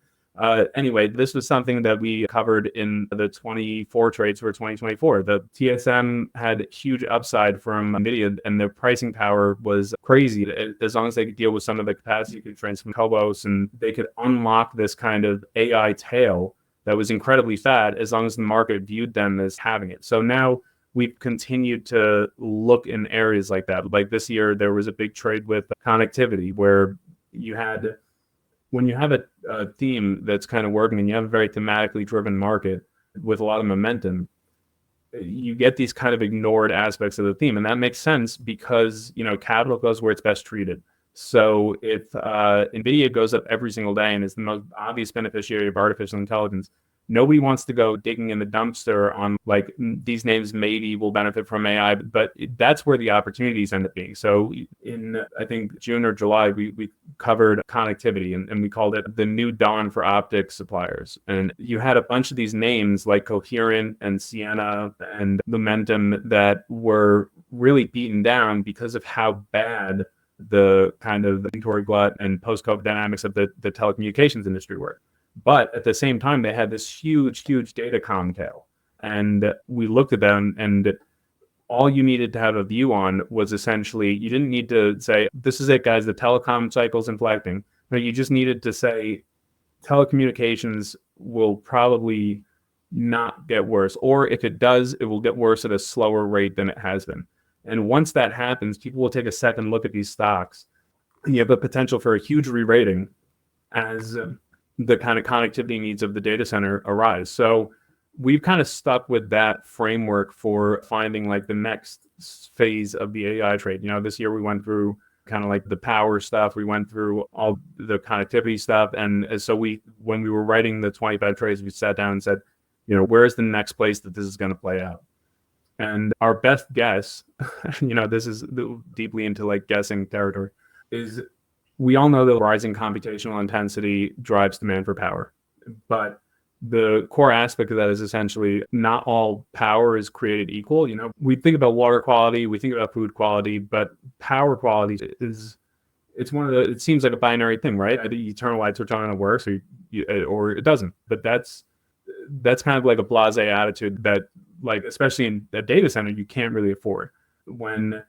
anyway, this was something that we covered in the 24 trades for 2024. The TSM had huge upside from Nvidia, and their pricing power was crazy. As long as they could deal with some of the capacity constraints from Cobos, and they could unlock this kind of AI tail that was incredibly fat, as long as the market viewed them as having it. So now we've continued to look in areas like that. Like this year, there was a big trade with connectivity, where when you have a theme that's kind of working and you have a very thematically driven market with a lot of momentum, you get these kind of ignored aspects of the theme. And that makes sense because, capital goes where it's best treated. So if Nvidia goes up every single day and is the most obvious beneficiary of artificial intelligence, nobody wants to go digging in the dumpster on like, these names maybe will benefit from AI, but that's where the opportunities end up being. So in, I think, June or July, we covered connectivity, and we called it the new dawn for optics suppliers. And you had a bunch of these names like Coherent and Ciena and Lumentum that were really beaten down because of how bad the kind of inventory glut and post-COVID dynamics of the telecommunications industry were. But at the same time, they had this huge datacom tail. And we looked at them, and all you needed to have a view on was essentially, you didn't need to say, this is it, guys, the telecom cycle's inflecting. But you just needed to say, telecommunications will probably not get worse. Or if it does, it will get worse at a slower rate than it has been. And once that happens, people will take a second look at these stocks. You have a potential for a huge re-rating as the kind of connectivity needs of the data center arise. So we've kind of stuck with that framework for finding like the next phase of the AI trade. This year we went through kind of like the power stuff. We went through all the connectivity stuff. And so when we were writing the 25 trades, we sat down and said, where's the next place that this is going to play out? And our best guess, this is deeply into like guessing territory, is we all know that rising computational intensity drives demand for power. But the core aspect of that is essentially not all power is created equal. We think about water quality, we think about food quality, but power quality it seems like a binary thing, right? Either you turn a light switch on and it works, or it doesn't. But that's kind of like a blasé attitude that, like, especially in a data center, you can't really afford. When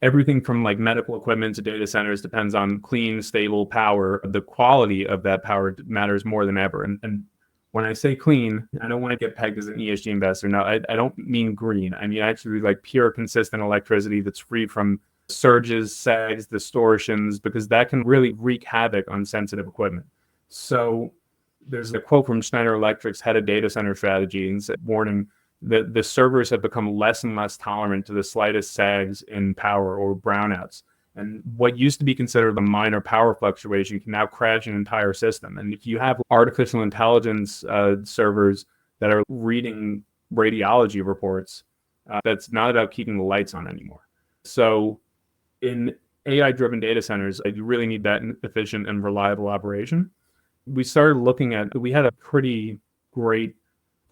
everything from like medical equipment to data centers depends on clean, stable power, the quality of that power matters more than ever. And when I say clean, I don't want to get pegged as an ESG investor. No, I don't mean green. I mean actually like pure, consistent electricity that's free from surges, sags, distortions, because that can really wreak havoc on sensitive equipment. So there's a quote from Schneider Electric's head of data center strategy, and said, warning, the servers have become less and less tolerant to the slightest sags in power or brownouts. And what used to be considered a minor power fluctuation can now crash an entire system. And if you have artificial intelligence servers that are reading radiology reports, that's not about keeping the lights on anymore. So in AI-driven data centers, you really need that efficient and reliable operation. We started looking at, we had a pretty great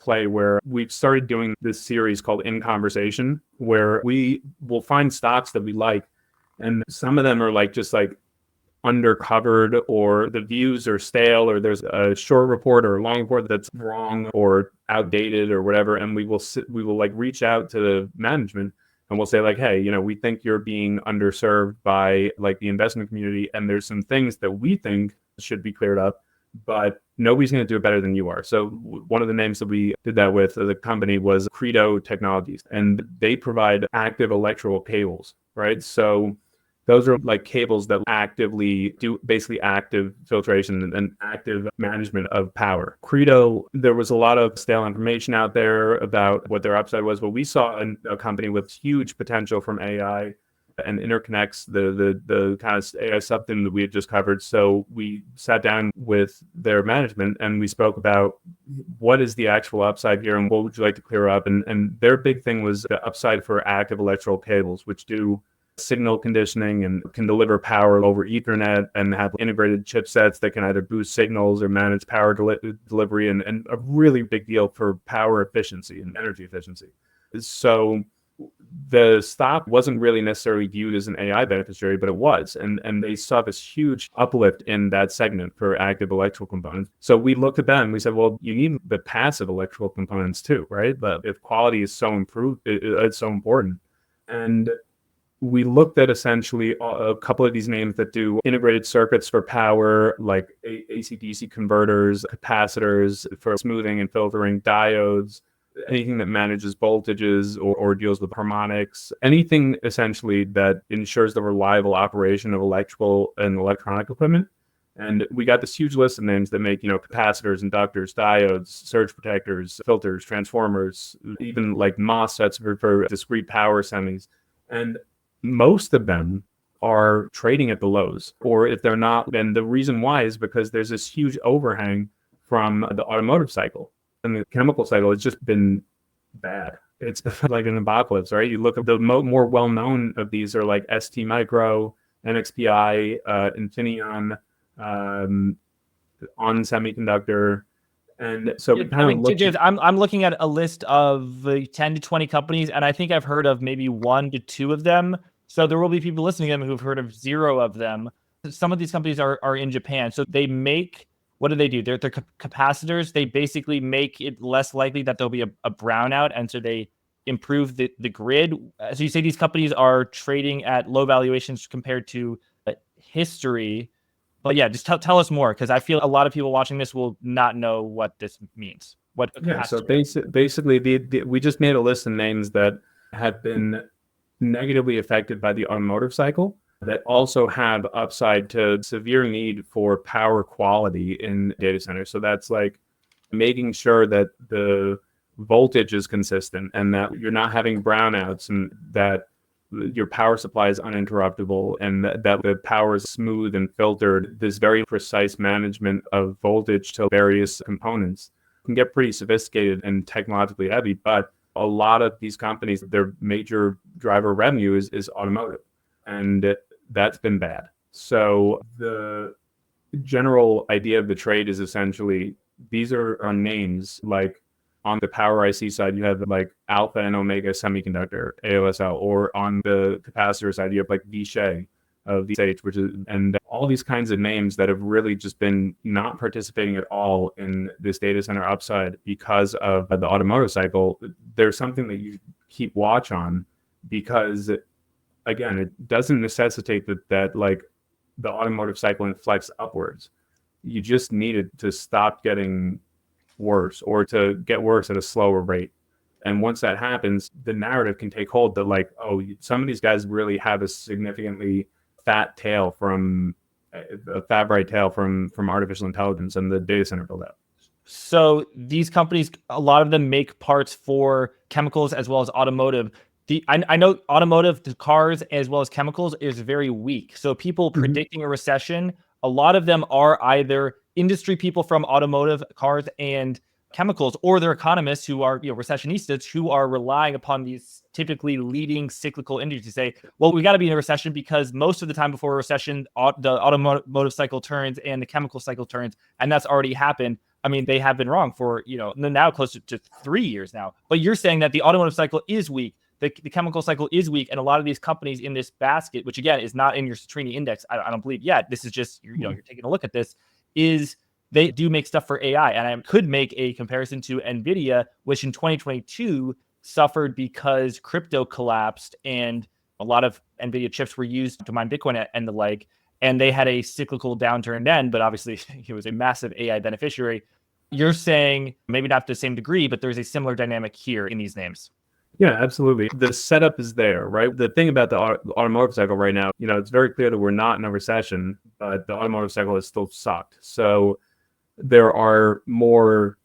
play where we've started doing this series called In Conversation, where we will find stocks that we like. And some of them are like just like undercovered, or the views are stale, or there's a short report or a long report that's wrong or outdated or whatever. And we will like reach out to the management and we'll say like, hey, we think you're being underserved by like the investment community, and there's some things that we think should be cleared up, but nobody's going to do it better than you are. So one of the names that we did that with, the company, was Credo Technologies, and they provide active electrical cables, right? So those are like cables that actively do basically active filtration and active management of power. Credo, there was a lot of stale information out there about what their upside was, but we saw a company with huge potential from AI and interconnects, the kind of AI something that we had just covered. So we sat down with their management and we spoke about what is the actual upside here and what would you like to clear up. And their big thing was the upside for active electrical cables, which do signal conditioning and can deliver power over Ethernet and have integrated chipsets that can either boost signals or manage power delivery, and a really big deal for power efficiency and energy efficiency. So the stock wasn't really necessarily viewed as an AI beneficiary, but it was. And they saw this huge uplift in that segment for active electrical components. So we looked at them and we said, well, you need the passive electrical components too, right? But if quality is so improved, it's so important. And we looked at essentially a couple of these names that do integrated circuits for power, like AC/DC converters, capacitors for smoothing and filtering, diodes, anything that manages voltages or deals with harmonics, anything essentially that ensures the reliable operation of electrical and electronic equipment. And we got this huge list of names that make, capacitors, inductors, diodes, surge protectors, filters, transformers, even like MOSFETs for discrete power semis. And most of them are trading at the lows, or if they're not, then the reason why is because there's this huge overhang from the automotive cycle. And the chemical cycle has just been bad. It's like an apocalypse, right? You look at the more well-known of these are like ST Micro, NXPI, Infineon, On Semiconductor. And so we kind of James, I'm looking at a list of 10 to 20 companies, and I think I've heard of maybe 1 to 2 of them. So there will be people listening to them who've heard of 0 of them. Some of these companies are in Japan. So they make, what do? They're capacitors. They basically make it less likely that there'll be a brownout, and so they improve the grid. So you say these companies are trading at low valuations compared to history. But yeah, just tell us more, because I feel a lot of people watching this will not know what this means. So basically, we just made a list of names that have been negatively affected by the automotive cycle, that also have upside to severe need for power quality in data centers. So that's like making sure that the voltage is consistent and that you're not having brownouts, and that your power supply is uninterruptible, and that the power is smooth and filtered. This very precise management of voltage to various components can get pretty sophisticated and technologically heavy, but a lot of these companies, their major driver revenue is automotive, and that's been bad. So the general idea of the trade is essentially, these are names like, on the power IC side, you have like Alpha and Omega Semiconductor, AOSL, or on the capacitor side, you have like Vishay of VSH, which is, and all these kinds of names that have really just been not participating at all in this data center upside because of the automotive cycle. There's something that you keep watch on, because again, it doesn't necessitate that like the automotive cycle inflects upwards. You just need it to stop getting worse, or to get worse at a slower rate. And once that happens, the narrative can take hold that like, oh, some of these guys really have a significantly fat right tail from artificial intelligence and the data center build out. So these companies, a lot of them make parts for chemicals as well as automotive. I know automotive, the cars as well as chemicals, is very weak. So people predicting a recession, a lot of them are either industry people from automotive, cars, and chemicals, or they're economists who are recessionistas, who are relying upon these typically leading cyclical industries to say, well, we got to be in a recession, because most of the time before a recession, the automotive cycle turns and the chemical cycle turns, and that's already happened. I mean, they have been wrong for, now close to 3 years now. But you're saying that the automotive cycle is weak. The chemical cycle is weak. And a lot of these companies in this basket, which again is not in your Citrini index, I don't believe yet. This is just, you're taking a look at this, is they do make stuff for AI. And I could make a comparison to Nvidia, which in 2022 suffered because crypto collapsed and a lot of Nvidia chips were used to mine Bitcoin and the like. And they had a cyclical downturn then, but obviously it was a massive AI beneficiary. You're saying maybe not to the same degree, but there's a similar dynamic here in these names. Yeah, absolutely. The setup is there, right? The thing about the automotive cycle right now, it's very clear that we're not in a recession, but the automotive cycle is still sucked. So there are more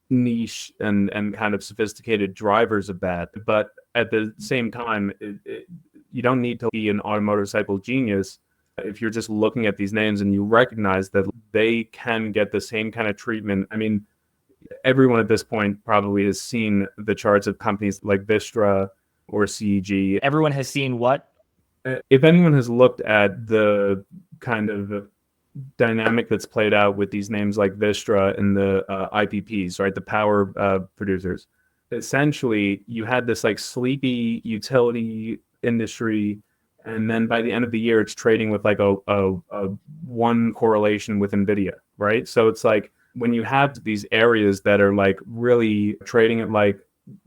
niche and kind of sophisticated drivers of that. But at the same time, you don't need to be an automotive cycle genius if you're just looking at these names and you recognize that they can get the same kind of treatment. I mean, everyone at this point probably has seen the charts of companies like Vistra or CEG. Everyone has seen what? If anyone has looked at the kind of dynamic that's played out with these names like Vistra and the IPPs, right, the power producers, essentially you had this like sleepy utility industry, and then by the end of the year it's trading with like a one correlation with Nvidia, right? So it's like when you have these areas that are like really trading at like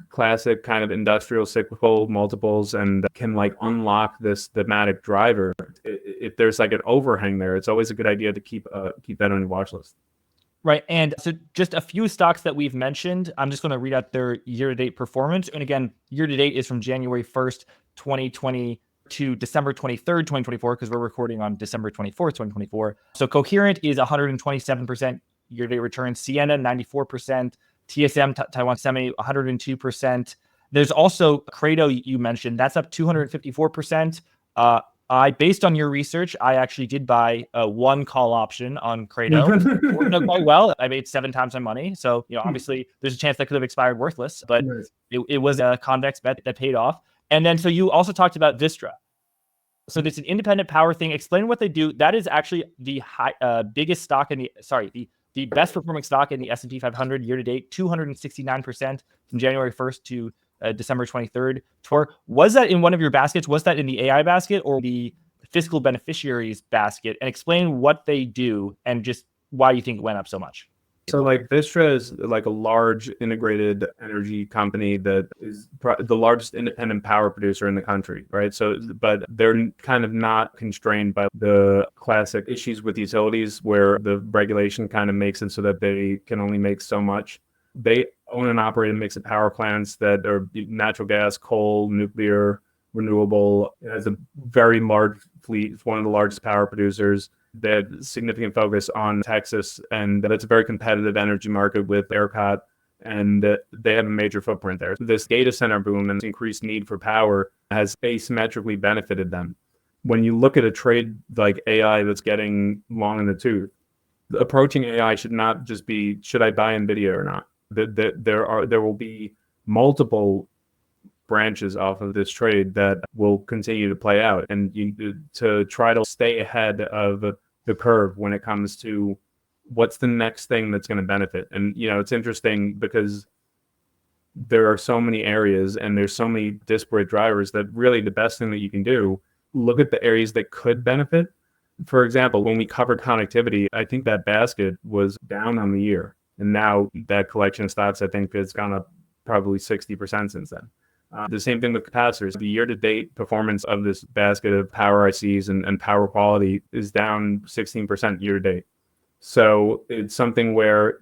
classic kind of industrial cyclical multiples and can like unlock this thematic driver, if there's like an overhang there, it's always a good idea to keep that on your watch list. Right. And so just a few stocks that we've mentioned, I'm just going to read out their year-to-date performance. And again, year-to-date is from January 1st, 2020 to December 23rd, 2024, because we're recording on December 24th, 2024. So Coherent is 127% year-to-date return, Sienna 94%, TSM, Taiwan Semi, 102%. There's also Credo you mentioned. That's up 254%. Based on your research, I actually did buy one call option on Credo. Worked out quite well. I made 7 times my money. So, obviously there's a chance that could have expired worthless, but it was a convex bet that paid off. And then, so you also talked about Vistra. So it's an independent power thing. Explain what they do. That is actually the biggest stock in the best performing stock in the S&P 500 year to date, 269% from January 1st to December 23rd. Was that in one of your baskets? Was that in the AI basket or the fiscal beneficiaries basket? And explain what they do and just why you think it went up so much. So like Vistra is like a large integrated energy company that is the largest independent power producer in the country, right? So, but they're kind of not constrained by the classic issues with utilities where the regulation kind of makes it so that they can only make so much. They own and operate a mix of power plants that are natural gas, coal, nuclear, renewable. It has a very large fleet. It's one of the largest power producers. They had significant focus on Texas, and that's a very competitive energy market with ERCOT, and they have a major footprint there. This data center boom and increased need for power has asymmetrically benefited them. When you look at a trade like AI that's getting long in the tooth, approaching AI should not just be, should I buy Nvidia or not? There will be multiple branches off of this trade that will continue to play out, and to try to stay ahead of the curve when it comes to what's the next thing that's going to benefit. And it's interesting because there are so many areas and there's so many disparate drivers that really the best thing that you can do, look at the areas that could benefit. For example, when we covered connectivity, I think that basket was down on the year, and now that collection of stocks, I think it's gone up probably 60% since then. The same thing with capacitors. The year-to-date performance of this basket of power ICs and power quality is down 16% year-to-date. So it's something where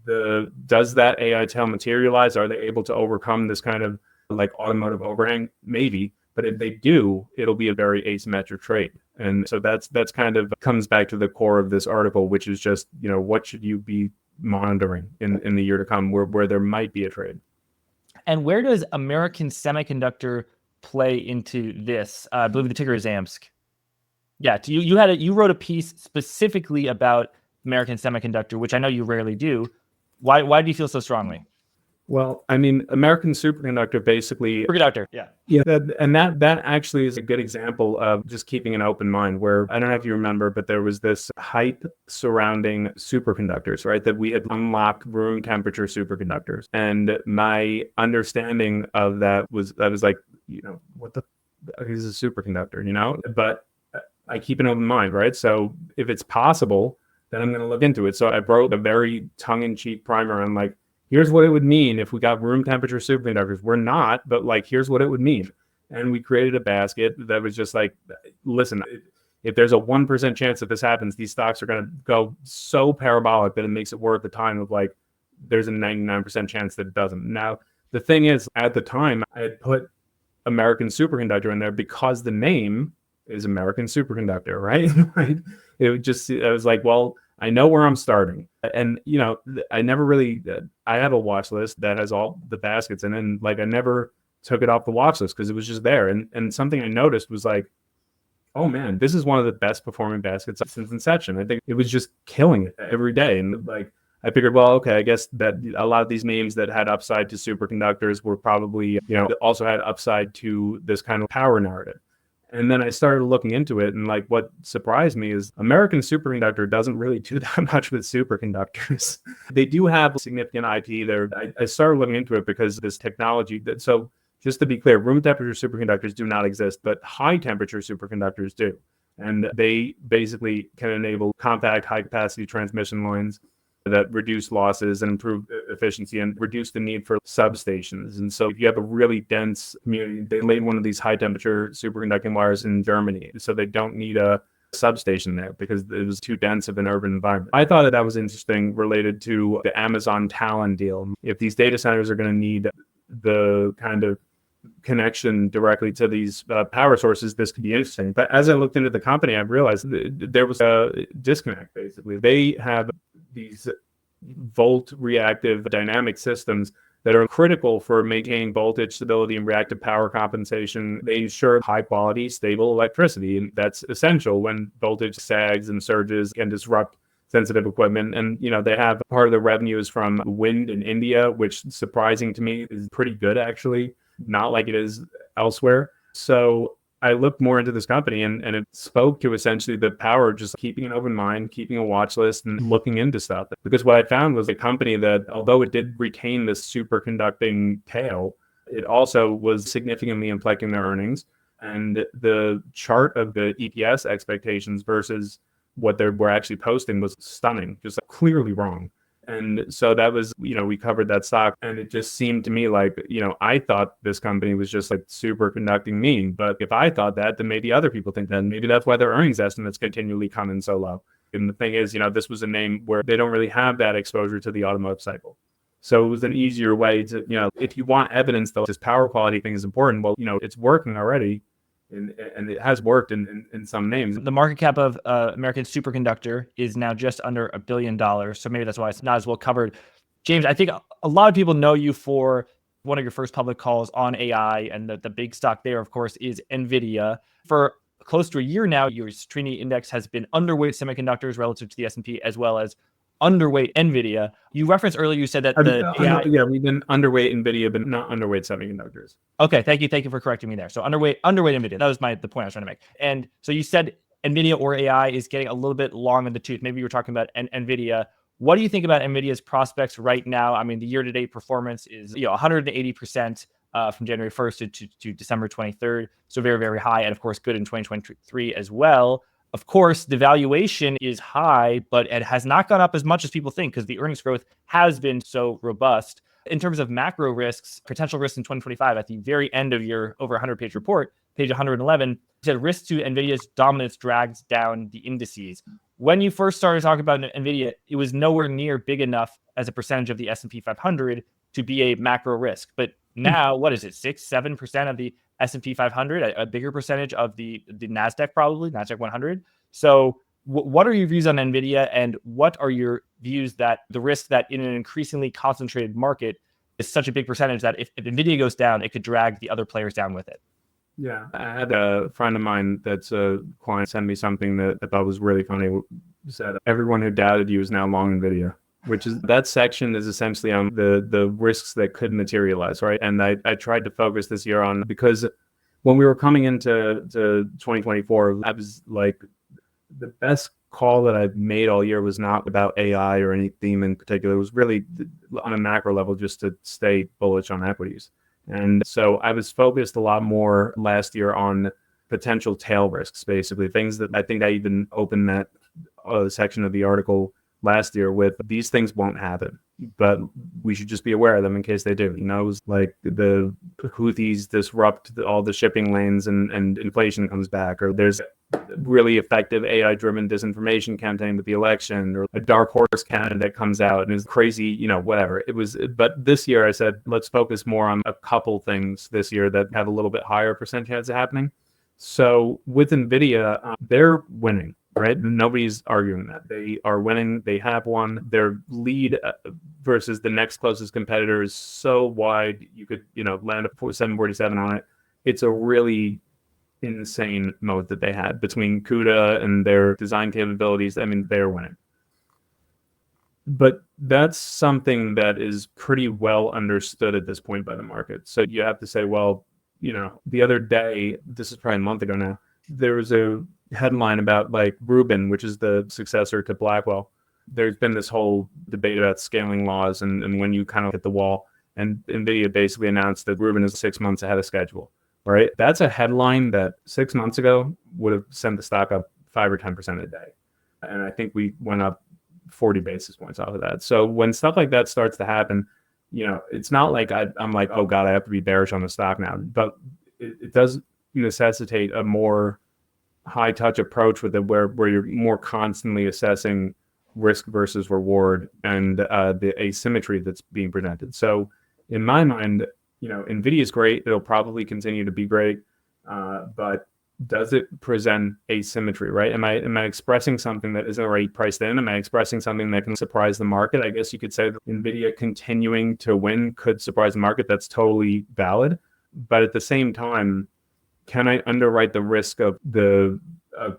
does that AI tail materialize? Are they able to overcome this kind of like automotive overhang? Maybe, but if they do, it'll be a very asymmetric trade. And so that's kind of comes back to the core of this article, which is just what should you be monitoring in the year to come where there might be a trade. And where does American Semiconductor play into this? I believe the ticker is AMSC. Yeah, you wrote a piece specifically about American Semiconductor, which I know you rarely do. Why do you feel so strongly? Well, I mean, American Superconductor basically, Superconductor, yeah. yeah, that actually is a good example of just keeping an open mind. Where I don't know if you remember, but there was this hype surrounding superconductors, right? That we had unlocked room temperature superconductors, and my understanding of that was like, what the is a superconductor, But I keep an open mind, right? So if it's possible, then I'm going to look into it. So I wrote a very tongue-in-cheek primer on like, here's what it would mean if we got room temperature superconductors. We're not, but like, here's what it would mean. And we created a basket that was just like, listen, if there's a 1% chance that this happens, these stocks are going to go so parabolic that it makes it worth the time of like, there's a 99% chance that it doesn't. Now, the thing is, at the time, I had put American Superconductor in there because the name is American Superconductor, right? I was like, well, I know where I'm starting. And, I never really, I have a watch list that has all the baskets in it. And like, I never took it off the watch list because it was just there. And something I noticed was like, oh man, this is one of the best performing baskets since inception. I think it was just killing it every day. And like, I figured, well, okay, I guess that a lot of these names that had upside to superconductors were probably, also had upside to this kind of power narrative. And then I started looking into it, and like what surprised me is American Superconductor doesn't really do that much with superconductors. They do have significant IP there. I started looking into it because this technology so just to be clear, room temperature superconductors do not exist, but high temperature superconductors do. And they basically can enable compact high capacity transmission lines that reduce losses and improve efficiency and reduce the need for substations. And so if you have a really dense community, they laid one of these high temperature superconducting wires in Germany. So they don't need a substation there because it was too dense of an urban environment. I thought that was interesting related to the Amazon Talon deal. If these data centers are going to need the kind of connection directly to these power sources, this could be interesting. But as I looked into the company, I realized there was a disconnect, basically. They have these volt reactive dynamic systems that are critical for maintaining voltage stability and reactive power compensation. They ensure high quality, stable electricity. And that's essential when voltage sags and surges can disrupt sensitive equipment. And, they have part of the revenues from wind in India, which surprising to me is pretty good, actually, not like it is elsewhere. So I looked more into this company and it spoke to essentially the power of just keeping an open mind, keeping a watch list and looking into stuff. Because what I found was a company that, although it did retain this superconducting tail, it also was significantly inflecting their earnings. And the chart of the EPS expectations versus what they were actually posting was stunning, just clearly wrong. And so that was, we covered that stock, and it just seemed to me like, I thought this company was just like superconducting mean. But if I thought that, then maybe other people think that. Maybe that's why their earnings estimates continually come in so low. And the thing is, this was a name where they don't really have that exposure to the automotive cycle. So it was an easier way to, if you want evidence that this power quality thing is important, well, it's working already. And it has worked in some names. The market cap of American Superconductor is now just under $1 billion. So maybe that's why it's not as well covered. James, I think a lot of people know you for one of your first public calls on AI, and the big stock there, of course, is Nvidia. For close to a year now, your Citrini index has been underweight semiconductors relative to the S&P, as well as underweight Nvidia. You referenced earlier, you said that we've been underweight Nvidia, but not underweight semiconductors. Okay, thank you for correcting me there. So underweight Nvidia. That was the point I was trying to make. And so you said Nvidia or AI is getting a little bit long in the tooth. Maybe you were talking about Nvidia. What do you think about Nvidia's prospects right now? I mean, the year-to-date performance is 180% from January 1st to December 23rd. So very, very high, and of course good in 2023 as well. Of course, the valuation is high, but it has not gone up as much as people think because the earnings growth has been so robust. In terms of macro risks, potential risks in 2025, at the very end of your over 100-page report, page 111, you said risk to NVIDIA's dominance drags down the indices. When you first started talking about NVIDIA, it was nowhere near big enough as a percentage of the S&P 500 to be a macro risk. But now, what is it, 6-7% of the S&P 500, a bigger percentage of the NASDAQ, probably, NASDAQ 100. So what are your views on NVIDIA, and what are your views that the risk that in an increasingly concentrated market is such a big percentage that if NVIDIA goes down, it could drag the other players down with it? Yeah, I had a friend of mine that's a client send me something that I thought was really funny. He said, everyone who doubted you is now long NVIDIA. which is that section is essentially on the risks that could materialize, right? And I tried to focus this year on, because when we were coming into 2024, I was like, the best call that I've made all year was not about AI or any theme in particular. It was really on a macro level, just to stay bullish on equities. And so I was focused a lot more last year on potential tail risks, basically things that I think I even opened that section of the article last year with. These things won't happen, but we should just be aware of them in case they do. You know, it was like the Houthis disrupt all the shipping lanes and inflation comes back, or there's really effective AI-driven disinformation campaign with the election, or a dark horse candidate comes out and is crazy, you know, whatever. It was, but this year I said, let's focus more on a couple things this year that have a little bit higher percent chance of happening. So with Nvidia, they're winning, right? Nobody's arguing that. They are winning. They have won. Their lead versus the next closest competitor is so wide, you could, you know, land a 747 on it. It's a really insane mode that they had between CUDA and their design capabilities. I mean, they're winning. But that's something that is pretty well understood at this point by the market. So you have to say, well, you know, the other day, this is probably a month ago now, there was a headline about like Rubin, which is the successor to Blackwell. There's been this whole debate about scaling laws and when you kind of hit the wall. And Nvidia basically announced that Rubin is 6 months ahead of schedule. Right? That's a headline that 6 months ago would have sent the stock up 5 or 10% a day. And I think we went up 40 basis points off of that. So when stuff like that starts to happen, you know, it's not like I'm like, oh God, I have to be bearish on the stock now. But it does necessitate a more high touch approach with it, where you're more constantly assessing risk versus reward and the asymmetry that's being presented. So in my mind, you know, Nvidia is great. It'll probably continue to be great, but does it present asymmetry, right? Am I expressing something that isn't already priced in? Am I expressing something that can surprise the market? I guess you could say that Nvidia continuing to win could surprise the market. That's totally valid. But at the same time, can I underwrite the risk of the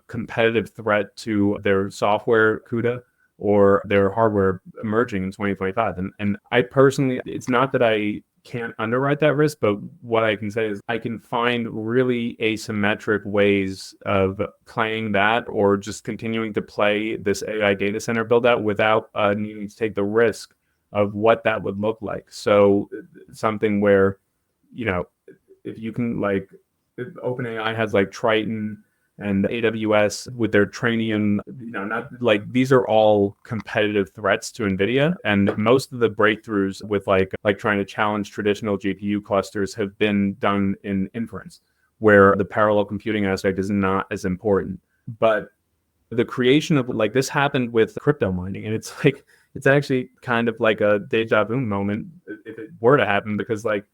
competitive threat to their software CUDA or their hardware emerging in 2025? And I personally, it's not that I can't underwrite that risk, but what I can say is I can find really asymmetric ways of playing that, or just continuing to play this AI data center build out without needing to take the risk of what that would look like. So something where, you know, if you can, like, OpenAI has like Triton and AWS with their Trainium, you know, not like, these are all competitive threats to Nvidia. And most of the breakthroughs with like trying to challenge traditional GPU clusters have been done in inference, where the parallel computing aspect is not as important. But the creation of, like, this happened with crypto mining, and it's like, it's actually kind of like a deja vu moment if it were to happen, because like,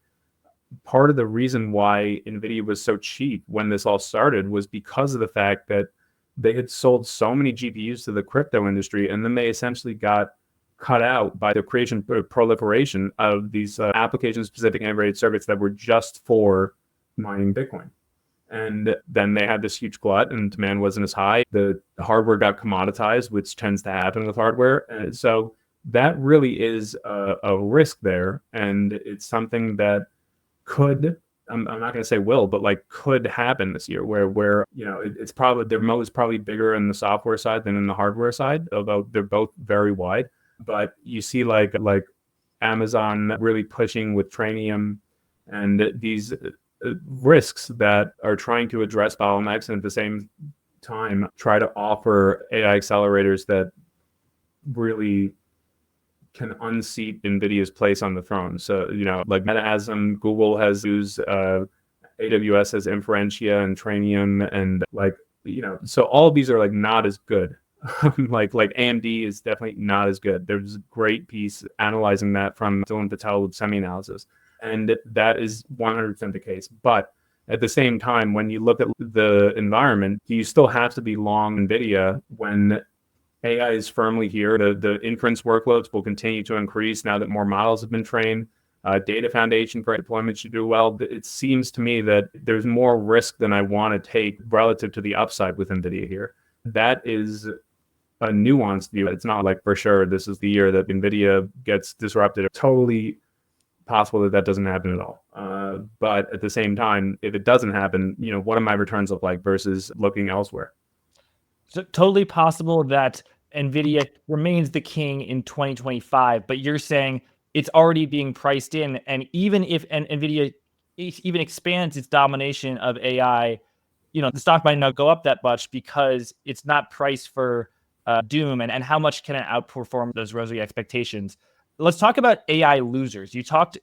part of the reason why Nvidia was so cheap when this all started was because of the fact that they had sold so many GPUs to the crypto industry, and then they essentially got cut out by the creation or proliferation of these application-specific integrated circuits that were just for mining Bitcoin. And then they had this huge glut, and demand wasn't as high. The hardware got commoditized, which tends to happen with hardware. And so that really is a risk there, and it's something that could, I'm not going to say will, but like could happen this year, where you know, it's probably, their moat is probably bigger in the software side than in the hardware side, although they're both very wide. But you see like Amazon really pushing with Trainium, and these risks that are trying to address bottlenecks, and at the same time try to offer AI accelerators that really can unseat Nvidia's place on the throne. So, you know, like Meta has them, Google has used, AWS has Inferentia and Trainium, and like, you know, so all of these are like not as good. like AMD is definitely not as good. There's a great piece analyzing that from Dylan Patel with semi-analysis, and that is 100% the case. But at the same time, when you look at the environment, you still have to be long Nvidia when AI is firmly here. The inference workloads will continue to increase now that more models have been trained. Data foundation for deployment should do well. It seems to me that there's more risk than I want to take relative to the upside with NVIDIA here. That is a nuanced view. It's not like for sure this is the year that Nvidia gets disrupted. It's totally possible that that doesn't happen at all. But at the same time, if it doesn't happen, what do my returns look like versus looking elsewhere? So totally possible that Nvidia remains the king in 2025, but you're saying it's already being priced in, and even if Nvidia even expands its domination of AI, the stock might not go up that much because it's not priced for doom, and how much can it outperform those rosy expectations. Let's talk about AI losers. You talked,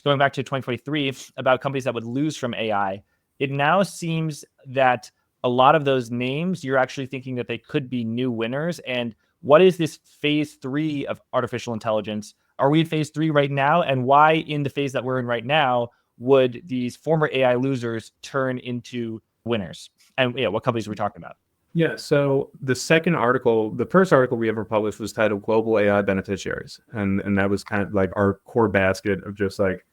going back to 2023, about companies that would lose from AI. It now seems that a lot of those names, you're actually thinking that they could be new winners. And what is this phase 3 of artificial intelligence? Are we in phase 3 right now? And why, in the phase that we're in right now, would these former AI losers turn into winners? And what companies are we talking about? Yeah, so the first article we ever published was titled Global AI Beneficiaries. And that was kind of like our core basket of just like,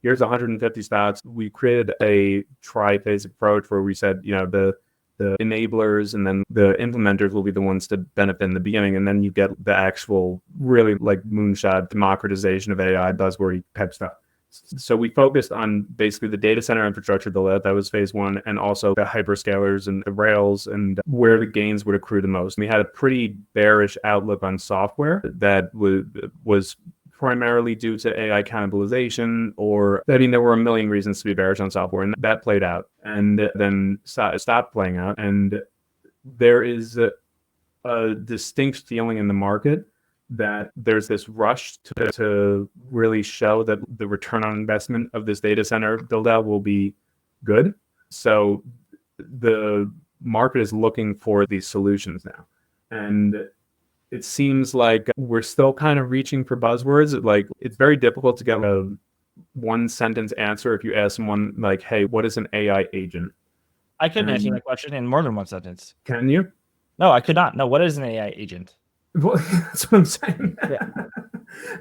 here's 150 stocks. We created a tri-phase approach where we said, the enablers and then the implementers will be the ones to benefit in the beginning. And then you get the actual really like moonshot democratization of AI buzzword type stuff. So we focused on basically the data center infrastructure build-out. That was phase 1, and also the hyperscalers and the rails and where the gains would accrue the most. We had a pretty bearish outlook on software that was primarily due to AI cannibalization, there were a million reasons to be bearish on software, and that played out and then stopped playing out. And there is a distinct feeling in the market that there's this rush to really show that the return on investment of this data center build out will be good. So the market is looking for these solutions now. And it seems like we're still kind of reaching for buzzwords. Like, it's very difficult to get a one sentence answer if you ask someone like, hey, what is an AI agent? I couldn't answer that question in more than one sentence. Can you? No, I could not. No, what is an AI agent? Well, that's what I'm saying. Yeah.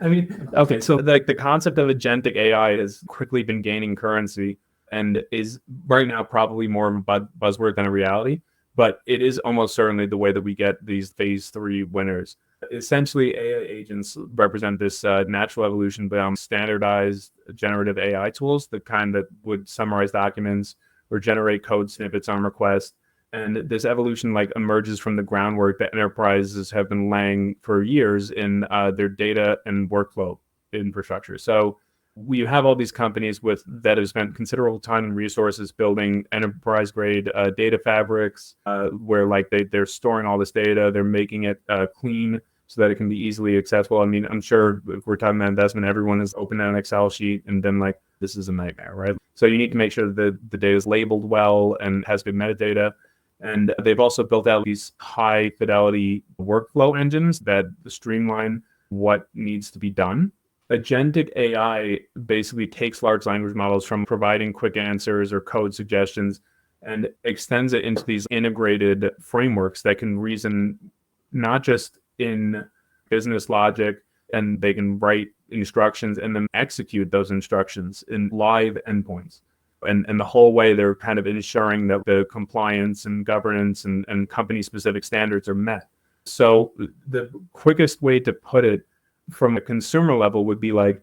I mean, okay, so like the concept of agentic AI has quickly been gaining currency and is right now probably more of a buzzword than a reality, but it is almost certainly the way that we get these phase 3 winners. Essentially, AI agents represent this natural evolution beyond standardized generative AI tools, the kind that would summarize documents or generate code snippets on request. And this evolution emerges from the groundwork that enterprises have been laying for years in their data and workflow infrastructure. So we have all these companies that have spent considerable time and resources building enterprise grade data fabrics where they're storing all this data, they're making it clean so that it can be easily accessible. I mean, I'm sure if we're talking about investment, everyone has opened an Excel sheet and been like, this is a nightmare, right? So you need to make sure that the data is labeled well and has good metadata. And they've also built out these high fidelity workflow engines that streamline what needs to be done. Agentic AI basically takes large language models from providing quick answers or code suggestions and extends it into these integrated frameworks that can reason not just in business logic, and they can write instructions and then execute those instructions in live endpoints. And the whole way they're kind of ensuring that the compliance and governance and company-specific standards are met. So the quickest way to put it from a consumer level would be like,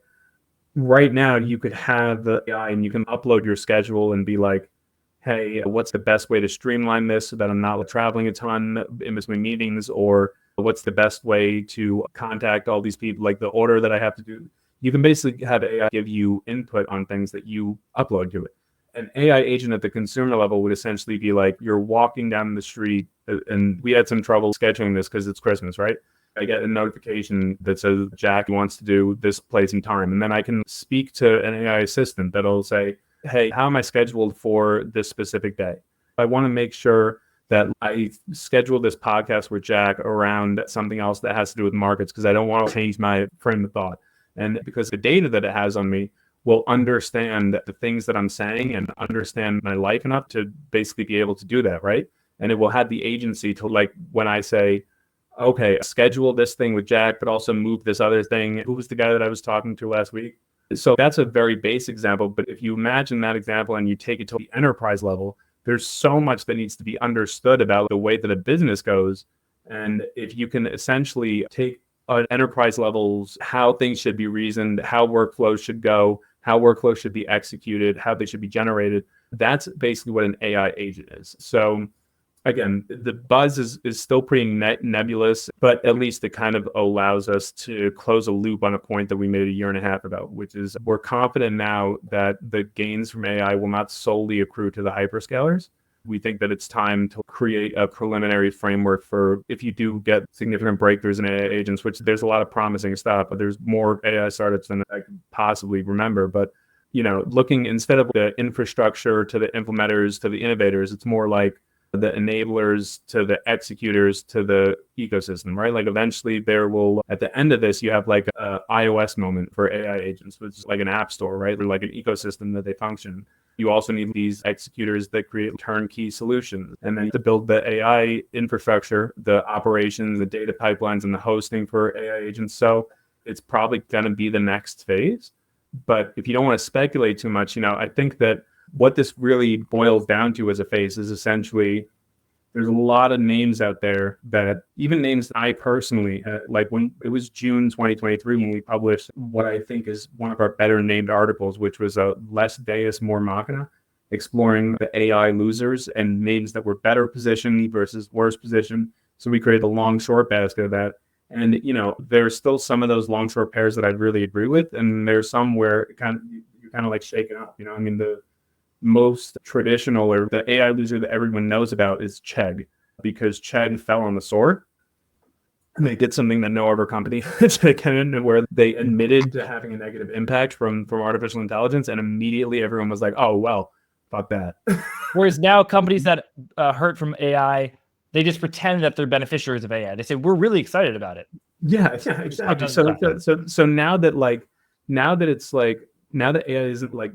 right now you could have the AI and you can upload your schedule and be like, hey, what's the best way to streamline this so that I'm not traveling a ton in between meetings? Or what's the best way to contact all these people, like the order that I have to do? You can basically have AI give you input on things that you upload to it. An AI agent at the consumer level would essentially be like, you're walking down the street, and we had some trouble scheduling this because it's Christmas, right? I get a notification that says Jack wants to do this place and time. And then I can speak to an AI assistant that'll say, hey, how am I scheduled for this specific day? I want to make sure that I schedule this podcast with Jack around something else that has to do with markets because I don't want to change my frame of thought. And because the data that it has on me will understand the things that I'm saying and understand my life enough to basically be able to do that, right? And it will have the agency to, like, when I say, okay, schedule this thing with Jack, but also move this other thing. Who was the guy that I was talking to last week? So that's a very basic example. But if you imagine that example and you take it to the enterprise level, there's so much that needs to be understood about the way that a business goes And if you can essentially take on enterprise levels, how things should be reasoned, how workflows should go, how workflows should be executed, how they should be generated, that's basically what an AI agent is. So again, the buzz is still pretty nebulous, but at least it kind of allows us to close a loop on a point that we made a year and a half ago, which is we're confident now that the gains from AI will not solely accrue to the hyperscalers. We think that it's time to create a preliminary framework for if you do get significant breakthroughs in AI agents, which there's a lot of promising stuff, but there's more AI startups than I could possibly remember. But, looking instead of the infrastructure to the implementers to the innovators, it's more like the enablers to the executors to the ecosystem, right? Like eventually there will, at the end of this, you have like a iOS moment for AI agents, which is like an app store, right? They're like an ecosystem that they function. You also need these executors that create turnkey solutions. And then to build the AI infrastructure, the operations, the data pipelines, and the hosting for AI agents. So it's probably going to be the next phase. But if you don't want to speculate too much, I think that what this really boils down to as a phase is essentially there's a lot of names out there that even names that I personally, like when it was June 2023, when we published what I think is one of our better named articles, which was a Less Deus, More Machina, exploring the AI losers and names that were better positioned versus worse positioned. So we created a long short basket of that. And, there's still some of those long short pairs that I really agree with. And there's some where you're kind of like shaken up, the most traditional or the AI loser that everyone knows about is Chegg, because Chegg fell on the sword. And they did something that no other company can, where they admitted to having a negative impact from artificial intelligence, and immediately everyone was like, "Oh well, fuck that." Whereas now companies that hurt from AI, they just pretend that they're beneficiaries of AI. They say we're really excited about it. Yeah, exactly. So now that AI isn't like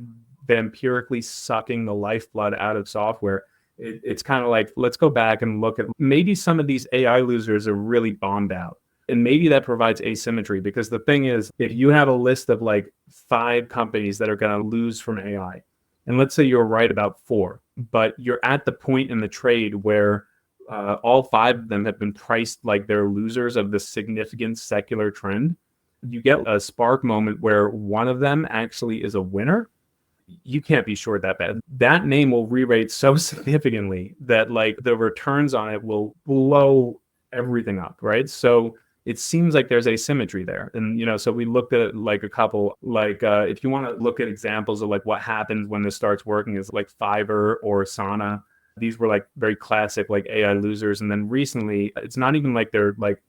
vampirically sucking the lifeblood out of software, it's kind of like, let's go back and look at maybe some of these AI losers are really bombed out. And maybe that provides asymmetry, because the thing is, if you have a list of like 5 companies that are going to lose from AI, and let's say you're right about 4, but you're at the point in the trade where all 5 of them have been priced like they're losers of this significant secular trend, you get a spark moment where one of them actually is a winner. You can't be short that bad. That name will re-rate so significantly that like the returns on it will blow everything up, right? So it seems like there's asymmetry there. And, so we looked at like a couple, like if you want to look at examples of like what happens when this starts working, is like Fiverr or Asana. These were like very classic like AI losers. And then recently, it's not even like they're like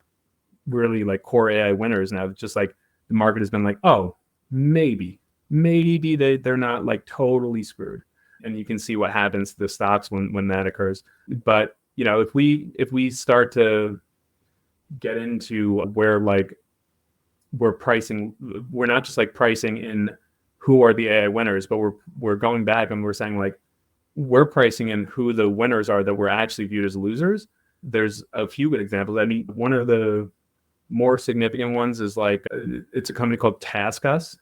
really like core AI winners now. It's just like the market has been like, oh, maybe they're not like totally screwed. And you can see what happens to the stocks when that occurs. But, if we start to get into where like we're not just like pricing in who are the AI winners, but we're going back and we're saying like, we're pricing in who the winners are that were actually viewed as losers. There's a few good examples. I mean, one of the more significant ones is like, it's a company called TaskUs.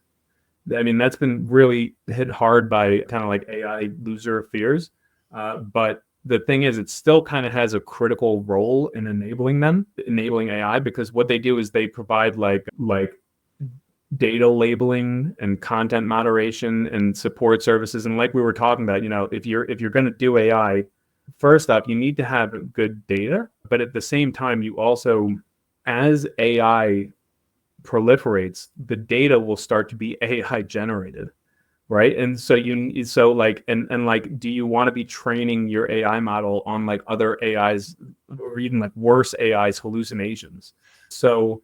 I mean, that's been really hit hard by kind of like AI loser fears. But the thing is, it still kind of has a critical role in enabling AI, because what they do is they provide like data labeling and content moderation and support services. And like we were talking about, if you're going to do AI, first up, you need to have good data. But at the same time, you also, as AI proliferates, the data will start to be AI generated, right? And so do you want to be training your AI model on like other AIs or even like worse AIs hallucinations? So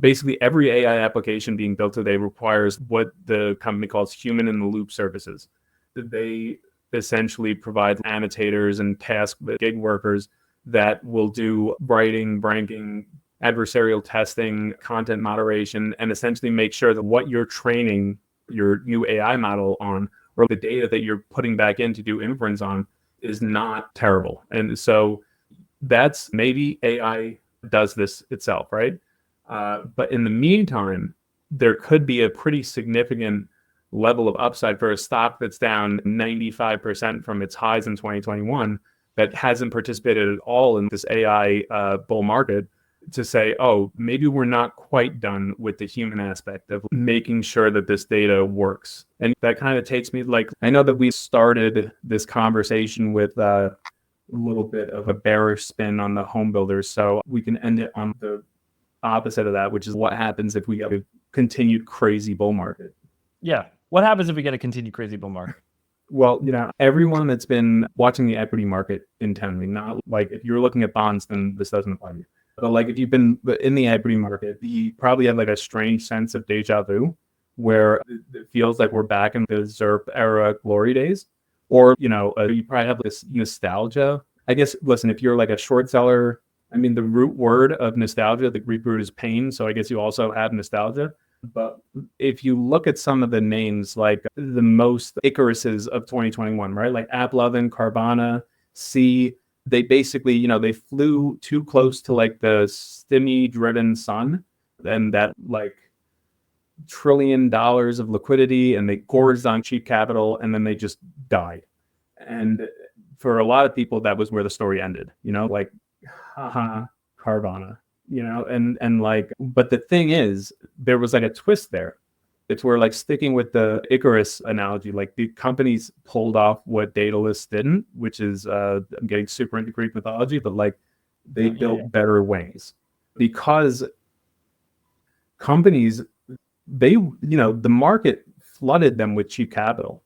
basically every AI application being built today requires what the company calls human in the loop services. They essentially provide annotators and task gig workers that will do writing, ranking, adversarial testing, content moderation, and essentially make sure that what you're training your new AI model on, or the data that you're putting back in to do inference on, is not terrible. And so that's, maybe AI does this itself, right? But in the meantime, there could be a pretty significant level of upside for a stock that's down 95% from its highs in 2021, that hasn't participated at all in this AI bull market to say, oh, maybe we're not quite done with the human aspect of making sure that this data works. And that kind of takes me, like, I know that we started this conversation with a little bit of a bearish spin on the home builders. So we can end it on the opposite of that, which is what happens if we get a continued crazy bull market. Yeah. What happens if we get a continued crazy bull market? Well, everyone that's been watching the equity market intently, not like if you're looking at bonds, then this doesn't apply to you. But like if you've been in the equity market, you probably have like a strange sense of deja vu where it feels like we're back in the ZERP era glory days. Or, you probably have this nostalgia. I guess, listen, if you're like a short seller, I mean, the root word of nostalgia, the Greek root is pain. So I guess you also have nostalgia. But if you look at some of the names, like the most Icaruses of 2021, right? Like Applovins, Carvanas, they basically, they flew too close to like the stimmy-driven sun and that like $1 trillion of liquidity, and they gorged on cheap capital, and then they just died. And for a lot of people, that was where the story ended, like, haha, Carvana, and like, but the thing is, there was like a twist there. It's where, like, sticking with the Icarus analogy, like the companies pulled off what Daedalus didn't, which is, I'm getting super into Greek mythology, but like they built better wings because companies, the market flooded them with cheap capital.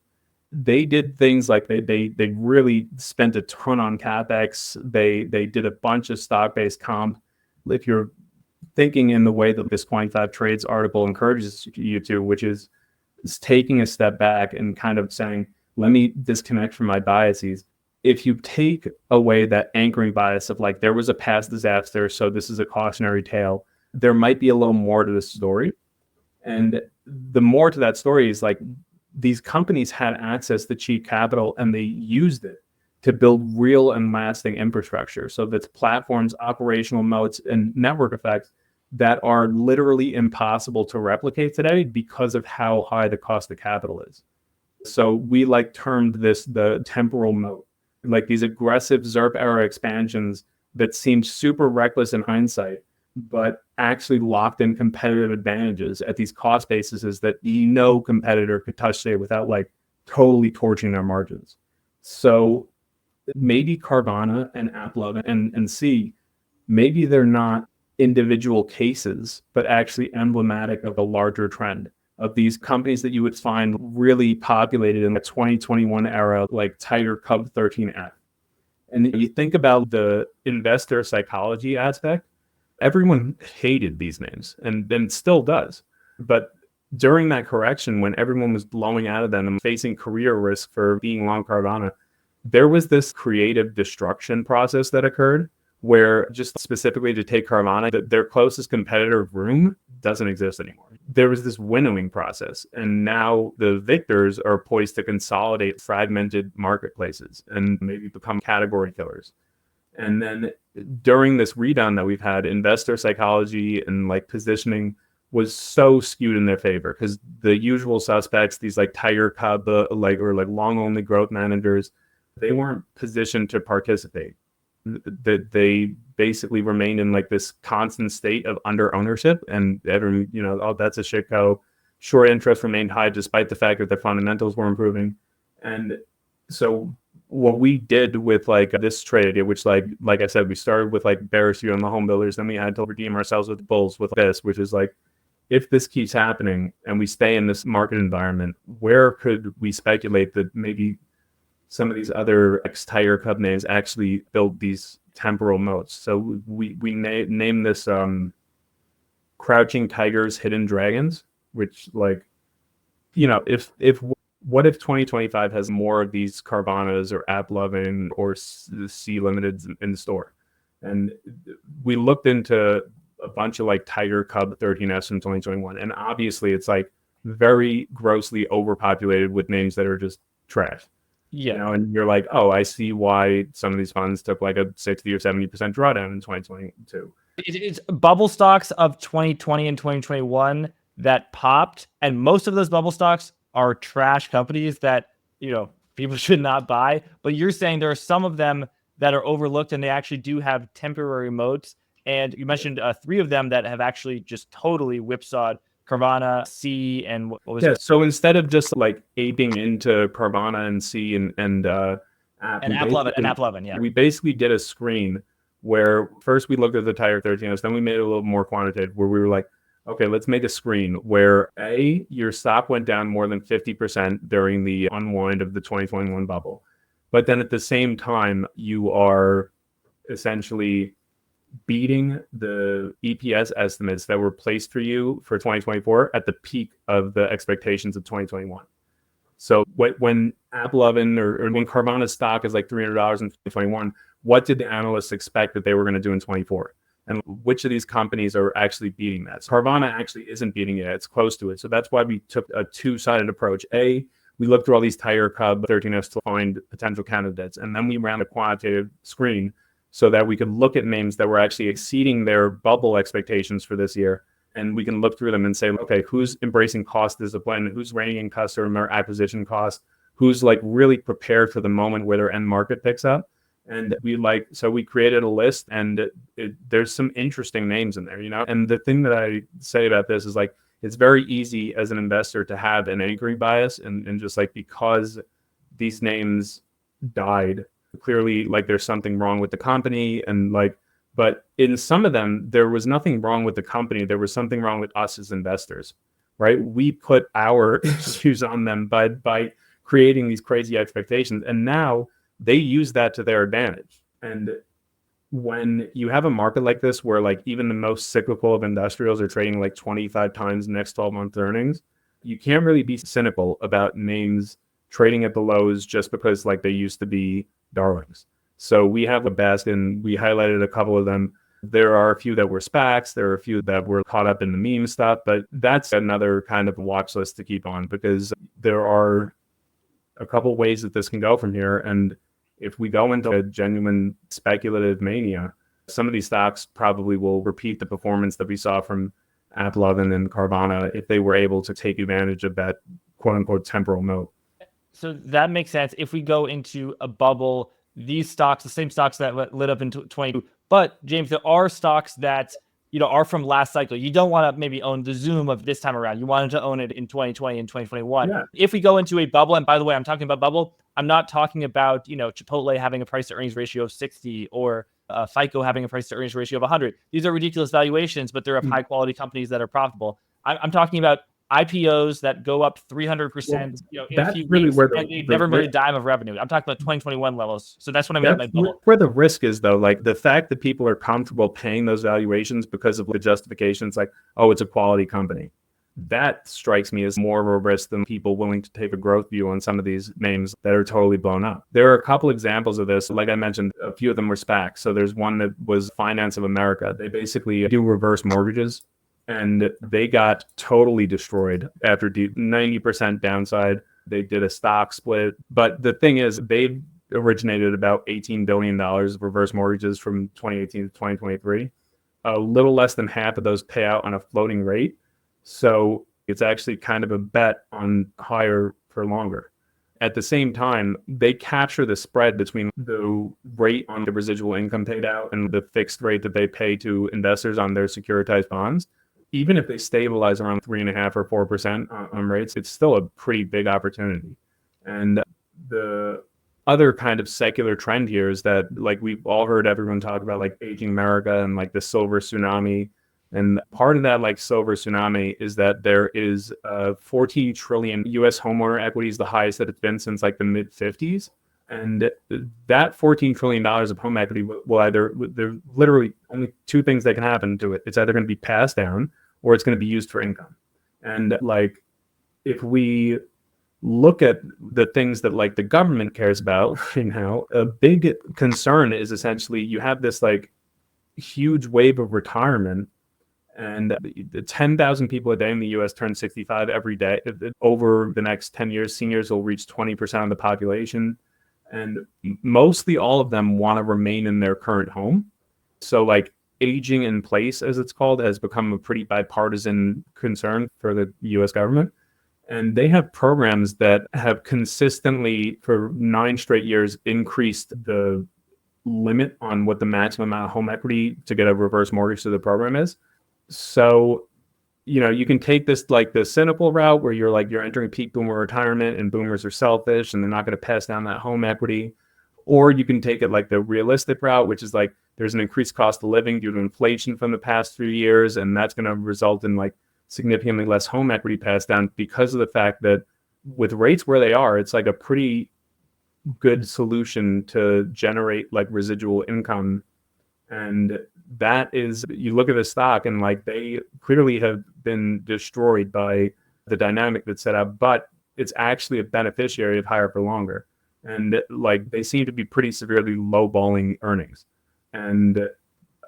They did things like they really spent a ton on CapEx. They did a bunch of stock-based comp. If you're thinking in the way that this 25 Trades article encourages you to, which is taking a step back and kind of saying, let me disconnect from my biases. If you take away that anchoring bias of like, there was a past disaster, so this is a cautionary tale, there might be a little more to this story. And the more to that story is like, these companies had access to cheap capital and they used it to build real and lasting infrastructure. So that's platforms, operational moats, and network effects that are literally impossible to replicate today because of how high the cost of capital is. So we like termed this the temporal moat, like these aggressive ZERP era expansions that seemed super reckless in hindsight, but actually locked in competitive advantages at these cost bases that no competitor could touch today without like totally torching their margins. So maybe Carvana and Applovins and C, maybe they're not individual cases, but actually emblematic of a larger trend of these companies that you would find really populated in the 2021 era, like Tiger Cub 13F. And you think about the investor psychology aspect, everyone hated these names and then still does. But during that correction, when everyone was blowing out of them and facing career risk for being long Carvana, there was this creative destruction process that occurred where, just specifically to take Carvana, their closest competitor Room doesn't exist anymore. There was this winnowing process, and now the victors are poised to consolidate fragmented marketplaces and maybe become category killers. And then during this rebound that we've had, investor psychology and like positioning was so skewed in their favor because the usual suspects, these like Tiger Cub, or long only growth managers, they weren't positioned to participate. That they basically remained in like this constant state of under ownership, and oh, that's a shit show. Short interest remained high despite the fact that their fundamentals were improving. And so what we did with like this trade, which like I said, we started with like bearish view on the home builders, then we had to redeem ourselves with the bulls with this, which is like, if this keeps happening and we stay in this market environment, where could we speculate that maybe some of these other ex-Tiger Cub names actually build these temporal moats? So we name this Crouching Tigers, Hidden Dragons, which like, what if 2025 has more of these Carvanas or Applovins or C Limiteds in the store? And we looked into a bunch of like Tiger Cub 13S in 2021, and obviously it's like very grossly overpopulated with names that are just trash. Yeah. And you're like, oh, I see why some of these funds took like a 60 or 70% drawdown in 2022. It's bubble stocks of 2020 and 2021 that popped, and most of those bubble stocks are trash companies that people should not buy. But you're saying there are some of them that are overlooked, and they actually do have temporary moats. And you mentioned 3 of them that have actually just totally whipsawed: Carvana, C, and what was it? So instead of just like aping into Carvana and C and Applovin, yeah. we basically did a screen where first we looked at the entire 13s, then we made it a little more quantitative, where we were like, okay, let's make a screen where your stock went down more than 50% during the unwind of the 2021 bubble. But then at the same time, you are essentially beating the EPS estimates that were placed for you for 2024 at the peak of the expectations of 2021. So when Applovin or when Carvana's stock is like $300 in 2021, what did the analysts expect that they were going to do in 24? And which of these companies are actually beating that? So Carvana actually isn't beating it. It's close to it. So that's why we took a two-sided approach. We looked through all these Tiger Cub 13Fs to find potential candidates. And then we ran a quantitative screen so that we could look at names that were actually exceeding their bubble expectations for this year. And we can look through them and say, okay, who's embracing cost discipline? Who's reining in customer acquisition costs? Who's like really prepared for the moment where their end market picks up? And we created a list, and there's some interesting names in there, you know? And the thing that I say about this is like, it's very easy as an investor to have an anchoring bias and just like, because these names died, clearly like there's something wrong with the company. And like, but in some of them, there was nothing wrong with the company. There was something wrong with us as investors, right? We put our issues on them by creating these crazy expectations. And now they use that to their advantage. And when you have a market like this, where like even the most cyclical of industrials are trading like 25 times the next 12-month earnings, you can't really be cynical about names trading at the lows just because like they used to be darlings. So we have a basket, and we highlighted a couple of them. There are a few that were SPACs. There are a few that were caught up in the meme stuff, but that's another kind of watch list to keep on, because there are a couple ways that this can go from here. And if we go into a genuine speculative mania, some of these stocks probably will repeat the performance that we saw from Applovin and Carvana if they were able to take advantage of that quote unquote temporal moat. So that makes sense. If we go into a bubble, these stocks, the same stocks that lit up in 22, but James, there are stocks that, you know, are from last cycle. You don't want to maybe own the Zoom of this time around. You wanted to own it in 2020 and 2021. Yeah. If we go into a bubble, and by the way, I'm talking about bubble, I'm not talking about, you know, Chipotle having a price to earnings ratio of 60 or FICO having a price to earnings ratio of 100. These are ridiculous valuations, but they're of high quality companies that are profitable. I'm talking about IPOs that go up 300%, you know, in a few weeks, where they never made a dime of revenue. I'm talking about 2021 levels. So that's what I mean by bubble. Where the risk is, though, like the fact that people are comfortable paying those valuations because of the justifications, like, oh, it's a quality company. That strikes me as more of a risk than people willing to take a growth view on some of these names that are totally blown up. There are a couple examples of this. Like I mentioned, a few of them were SPACs. So there's one that was Finance of America. They basically do reverse mortgages, and they got totally destroyed after 90% downside. They did a stock split. But the thing is, they originated about $18 billion of reverse mortgages from 2018 to 2023. A little less than half of those pay out on a floating rate. So it's actually kind of a bet on higher for longer. At the same time, they capture the spread between the rate on the residual income paid out and the fixed rate that they pay to investors on their securitized bonds. Even if they stabilize around 3.5% or 4% on rates, it's still a pretty big opportunity. And the other kind of secular trend here is that, like, we've all heard everyone talk about like aging America and like the silver tsunami. And part of that like silver tsunami is that there is 14 trillion US homeowner equity is the highest that it's been since like the mid 50s. And that $14 trillion of home equity will either, there are literally only two things that can happen to it. It's either going to be passed down or it's going to be used for income. And like, if we look at the things that like the government cares about right now, a big concern is essentially you have this like huge wave of retirement, and 10,000 people a day in the US turn 65 every day. Over the next 10 years, seniors will reach 20% of the population. And mostly all of them want to remain in their current home. So like aging in place, as it's called, has become a pretty bipartisan concern for the US government. And they have programs that have consistently, for 9 straight years, increased the limit on what the maximum amount of home equity to get a reverse mortgage to the program is. So, you can take this like the cynical route where you're entering peak boomer retirement and boomers are selfish and they're not going to pass down that home equity. Or you can take it like the realistic route, which is like there's an increased cost of living due to inflation from the past 3 years, and that's going to result in like significantly less home equity passed down because of the fact that with rates where they are, it's like a pretty good solution to generate like residual income. And that is, you look at the stock and like they clearly have been destroyed by the dynamic that's set up, but it's actually a beneficiary of higher for longer. And like they seem to be pretty severely lowballing earnings. And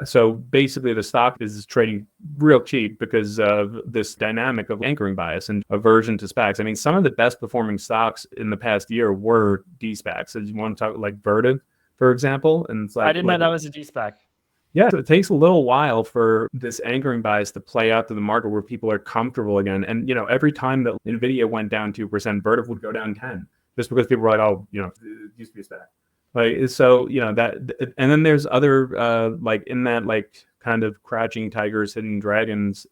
so basically the stock is trading real cheap because of this dynamic of anchoring bias and aversion to SPACs. I mean, some of the best performing stocks in the past year were D-SPACs. So you want to talk like Vertiv, for example? And it's like, I didn't know that was a D-SPAC. Yeah, so it takes a little while for this anchoring bias to play out to the market where people are comfortable again. And, every time that Nvidia went down 2%, Vertiv would go down 10, just because people were like, oh, it used to be a SPAC. Like, so, that, and then there's other, like in that, like kind of crouching tigers, hidden dragons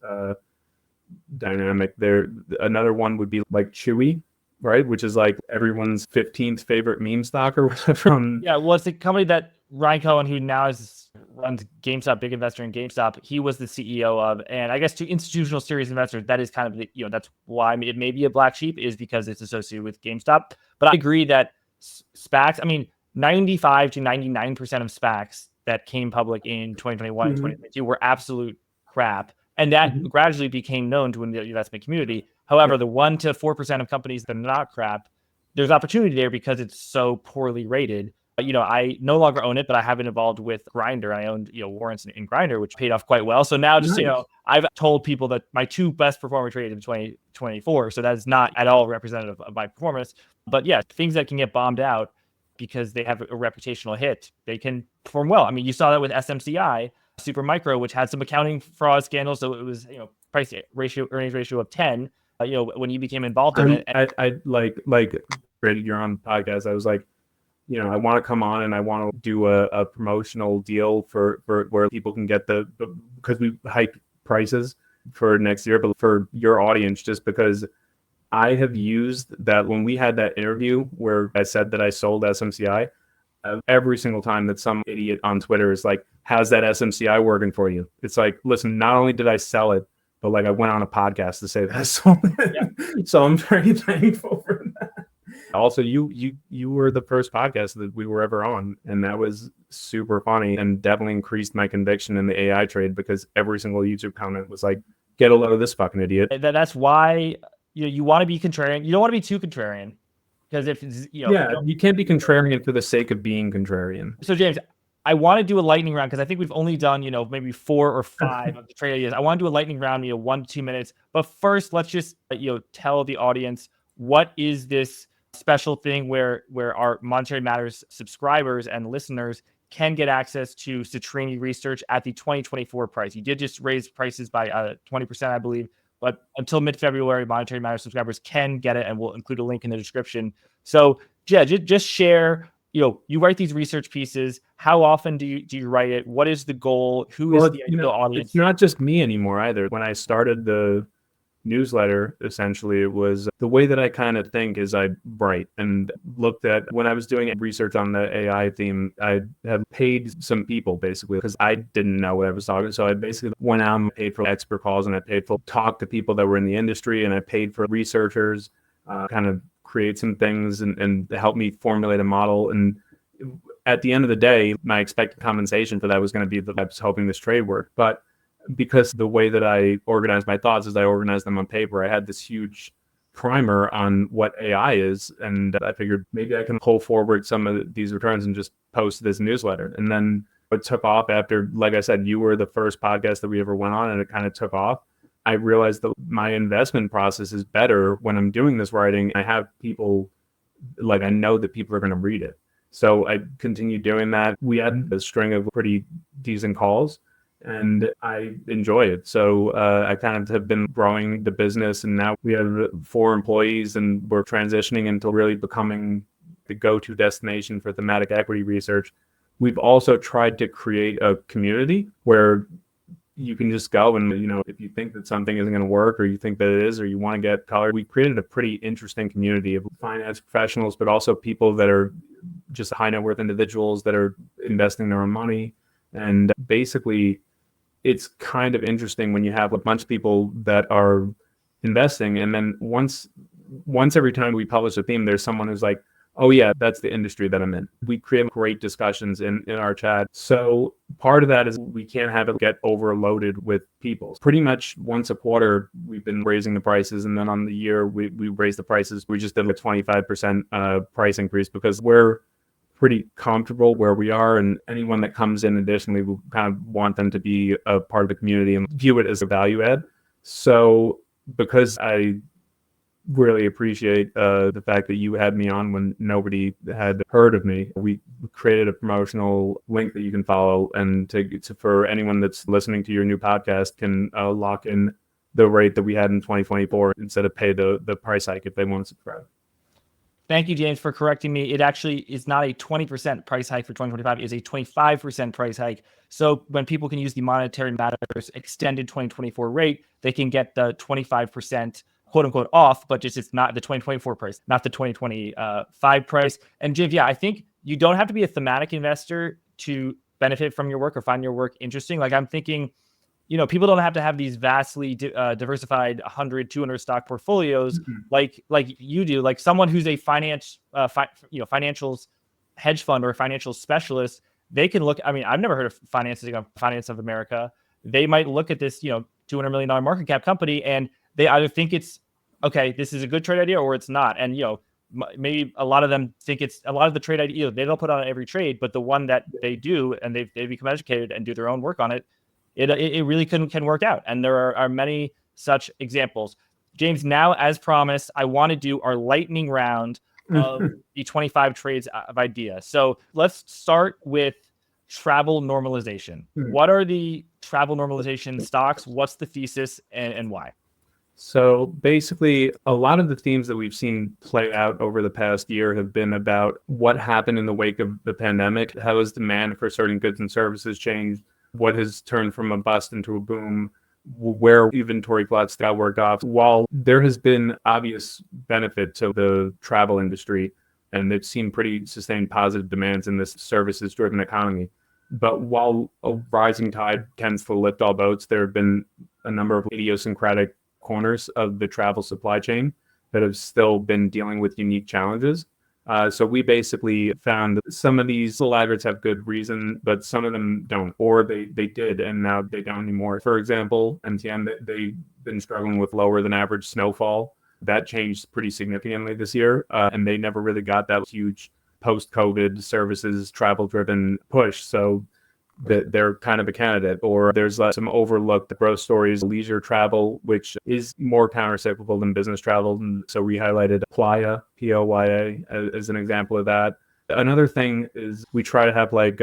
dynamic there. Another one would be like Chewy, right? Which is like everyone's 15th favorite meme stock or whatever. Yeah, well, it's the company that Ryan Cohen, who now runs GameStop, big investor in GameStop, he was the CEO of. And I guess to institutional serious investors, that is kind of the, that's why it may be a black sheep, is because it's associated with GameStop. But I agree that SPACs, I mean, 95 to 99% of SPACs that came public in 2021 and 2022 were absolute crap. And that gradually became known to the investment community. However, the 1 to 4% of companies that are not crap, there's opportunity there because it's so poorly rated. I no longer own it, but I have been involved with Grindr. I owned, warrants in Grindr, which paid off quite well. So now just, I've told people that my 2 best performing trades in 2024. So that is not at all representative of my performance. But yeah, things that can get bombed out because they have a reputational hit, they can perform well. I mean, you saw that with SMCI, Supermicro, which had some accounting fraud scandals. So it was, price ratio, earnings ratio of 10, when you became involved in it. I like you're on the podcast. I was like, I want to come on and I want to do a promotional deal for where people can get because we hike prices for next year, but for your audience, just because I have used that when we had that interview where I said that I sold SMCI, every single time that some idiot on Twitter is like, how's that SMCI working for you? It's like, listen, not only did I sell it, but like I went on a podcast to say that I sold it. Yeah. So I'm very thankful for that. Also, you were the first podcast that we were ever on, and that was super funny and definitely increased my conviction in the AI trade because every single YouTube comment was like, get a load of this fucking idiot. That's why you want to be contrarian. You don't want to be too contrarian because if you can't be contrarian for the sake of being contrarian. So James, I want to do a lightning round because I think we've only done maybe 4 or 5 of the trade ideas. I want to do a lightning round, 1 to 2 minutes. But first, let's just tell the audience what is this special thing where our Monetary Matters subscribers and listeners can get access to Citrini Research at the 2024 price. You did just raise prices by 20%, I believe, but until mid-February, Monetary Matters subscribers can get it, and we'll include a link in the description. So, yeah, just share. You write these research pieces. How often do you write it? What is the goal? Who is the ideal audience? It's not just me anymore either. When I started the newsletter, essentially, it was the way that I kind of think is I write and looked at when I was doing research on the AI theme, I have paid some people basically because I didn't know what I was talking. So I basically went out and paid for expert calls and I paid for talk to people that were in the industry and I paid for researchers, kind of create some things and help me formulate a model. And at the end of the day, my expected compensation for that was going to be that I was hoping this trade worked. But because the way that I organize my thoughts is I organize them on paper, I had this huge primer on what AI is. And I figured maybe I can pull forward some of these returns and just post this newsletter. And then it took off after, like I said, you were the first podcast that we ever went on and it kind of took off. I realized that my investment process is better when I'm doing this writing. I have people, like I know that people are going to read it. So I continued doing that. We had a string of pretty decent calls. And I enjoy it. So I kind of have been growing the business and now we have 4 employees and we're transitioning into really becoming the go-to destination for thematic equity research. We've also tried to create a community where you can just go and, if you think that something isn't going to work or you think that it is, or you want to get colored, we created a pretty interesting community of finance professionals, but also people that are just high net worth individuals that are investing their own money. And basically, it's kind of interesting when you have a bunch of people that are investing. And then once every time we publish a theme, there's someone who's like, oh yeah, that's the industry that I'm in. We create great discussions in our chat. So part of that is we can't have it get overloaded with people. Pretty much once a quarter, we've been raising the prices. And then on the year, we raise the prices. We just did a 25% price increase because we're pretty comfortable where we are. And anyone that comes in additionally, we kind of want them to be a part of the community and view it as a value add. So because I really appreciate the fact that you had me on when nobody had heard of me. We created a promotional link that you can follow, and for anyone that's listening to your new podcast can lock in the rate that we had in 2024 instead of pay the price hike if they want to subscribe. Thank you, James, for correcting me. It actually is not a 20% price hike for 2025. It is a 25% price hike. So when people can use the Monetary Matters extended 2024 rate, they can get the 25% quote unquote off, but just it's not the 2024 price, not the 2025 price. And James, yeah, I think you don't have to be a thematic investor to benefit from your work or find your work interesting. Like I'm thinking, people don't have to have these vastly diversified 100, 200 stock portfolios like you do. Like someone who's a financials hedge fund or a financial specialist, they can look. I mean, I've never heard of Finance of America. They might look at this, $200 million market cap company, and they either think it's okay, this is a good trade idea, or it's not. And maybe a lot of them think it's a lot of the trade idea. They don't put on every trade, but the one that they do, and they become educated and do their own work on it, it really can work out. And there are many such examples. James, now as promised, I want to do our lightning round of the 25 trades of idea. So let's start with travel normalization. What are the travel normalization stocks? What's the thesis and why? So basically, a lot of the themes that we've seen play out over the past year have been about what happened in the wake of the pandemic. How has demand for certain goods and services changed? What has turned from a bust into a boom? Where inventory gluts got worked off? While there has been obvious benefit to the travel industry, and they've seen pretty sustained positive demands in this services-driven economy. But while a rising tide tends to lift all boats, there have been a number of idiosyncratic corners of the travel supply chain that have still been dealing with unique challenges. So we basically found that some of these laggards have good reason, but some of them don't, or they did, and now they don't anymore. For example, MTN, they've been struggling with lower than average snowfall. That changed pretty significantly this year, and they never really got that huge post-COVID services travel-driven push. So that they're kind of a candidate. Or there's some overlooked growth stories, leisure travel, which is more countercyclical than business travel. And so we highlighted Playa, P-O-Y-A, as an example of that. Another thing is we try to have like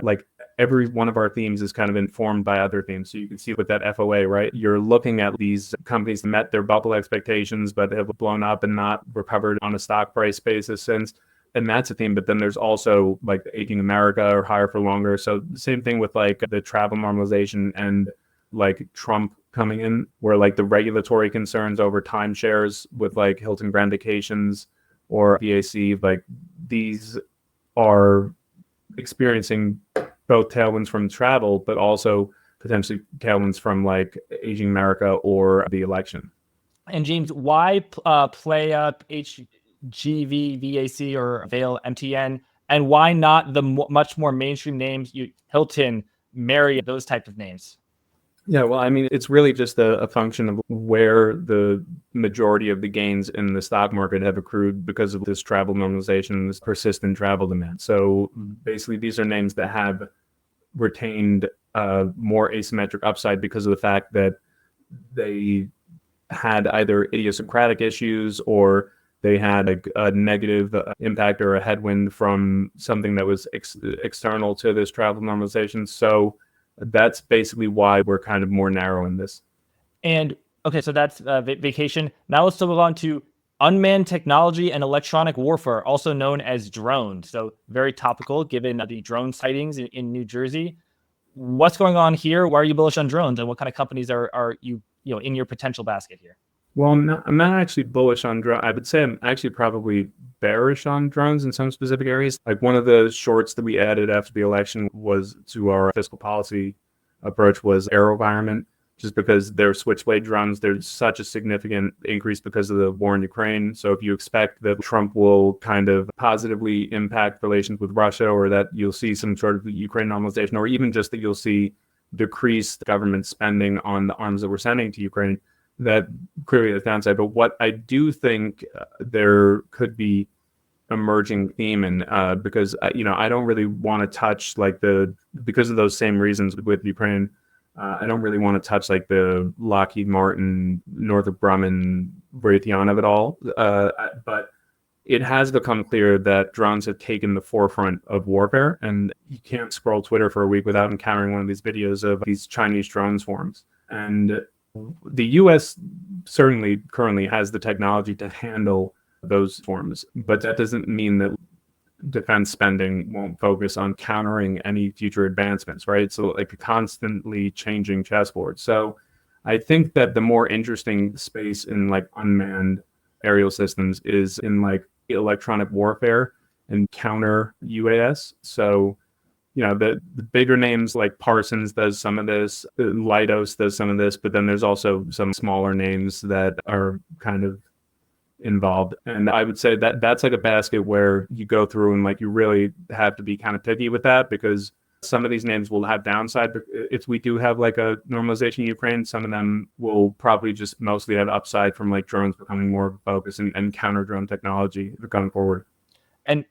every one of our themes is kind of informed by other themes. So you can see with that FOA, right? You're looking at these companies that met their bubble expectations, but have blown up and not recovered on a stock price basis since. And that's a theme. But then there's also like the aging America or higher for longer. So the same thing with like the travel normalization and like Trump coming in, where like the regulatory concerns over timeshares with like Hilton Grand Vacations or VAC, like these are experiencing both tailwinds from travel, but also potentially tailwinds from like aging America or the election. And James, why play up HGV, VAC, or Vail, MTN, and why not the much more mainstream names, Hilton, Marriott, those type of names? Yeah, well, I mean, it's really just a function of where the majority of the gains in the stock market have accrued because of this travel normalization, this persistent travel demand. So basically, these are names that have retained more asymmetric upside because of the fact that they had either idiosyncratic issues or they had a negative impact or a headwind from something that was external to this travel normalization. So that's basically why we're kind of more narrow in this. And okay, so that's vacation. Now let's move on to unmanned technology and electronic warfare, also known as drones. So very topical given the drone sightings in New Jersey. What's going on here? Why are you bullish on drones, and what kind of companies are you in your potential basket here? Well, I'm not actually bullish on drones. I would say I'm actually probably bearish on drones in some specific areas. Like one of the shorts that we added after the election was to our fiscal policy approach was AeroVironment, just because their switchblade drones, there's such a significant increase because of the war in Ukraine. So if you expect that Trump will kind of positively impact relations with Russia, or that you'll see some sort of Ukraine normalization, or even just that you'll see decreased government spending on the arms that we're sending to Ukraine, that clearly is downside. But what I do think there could be emerging theme, and because I don't really want to touch because of those same reasons with Ukraine, I don't really want to touch like the Lockheed Martin, Northrop Grumman, Raytheon of it all. But it has become clear that drones have taken the forefront of warfare, and you can't scroll Twitter for a week without encountering one of these videos of these Chinese drone swarms. And the U.S. certainly currently has the technology to handle those swarms, but that doesn't mean that defense spending won't focus on countering any future advancements, right? So like a constantly changing chessboard. So I think that the more interesting space in like unmanned aerial systems is in like electronic warfare and counter UAS. So the bigger names like Parsons does some of this, Leidos does some of this, but then there's also some smaller names that are kind of involved. And I would say that that's like a basket where you go through and like you really have to be kind of picky with that, because some of these names will have downside. But if we do have like a normalization in Ukraine, some of them will probably just mostly have upside from like drones becoming more of a focus and counter drone technology going forward. And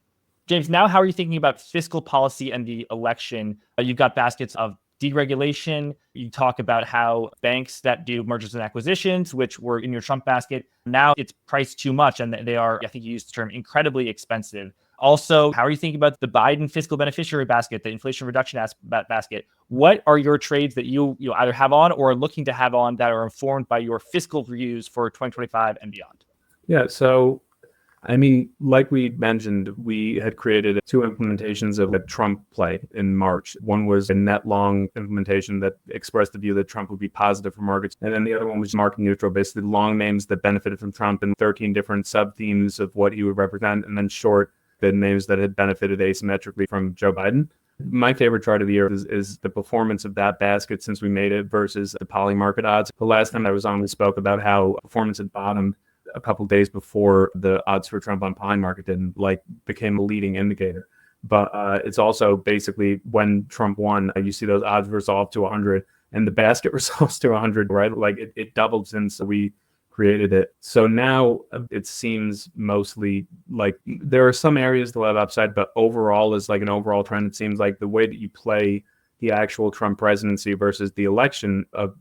James, now how are you thinking about fiscal policy and the election? You've got baskets of deregulation. You talk about how banks that do mergers and acquisitions, which were in your Trump basket, now it's priced too much and they are, I think you used the term, incredibly expensive. Also, how are you thinking about the Biden fiscal beneficiary basket, the Inflation Reduction basket? What are your trades that you either have on or are looking to have on that are informed by your fiscal views for 2025 and beyond? Yeah, so I mean, like we mentioned, we had created 2 implementations of a Trump play in March. One was a net long implementation that expressed the view that Trump would be positive for markets. And then the other one was market neutral, basically long names that benefited from Trump and 13 different sub-themes of what he would represent, and then short the names that had benefited asymmetrically from Joe Biden. My favorite chart of the year is the performance of that basket since we made it versus the poly market odds. The last time I was on, we spoke about how performance had bottomed a couple of days before the odds for Trump on poly market became a leading indicator. But it's also basically when Trump won, you see those odds resolve to 100 and the basket resolves to 100, right? Like it doubled since we created it. So now it seems mostly like there are some areas that have upside, but overall is like an overall trend. It seems like the way that you play the actual Trump presidency versus the election of,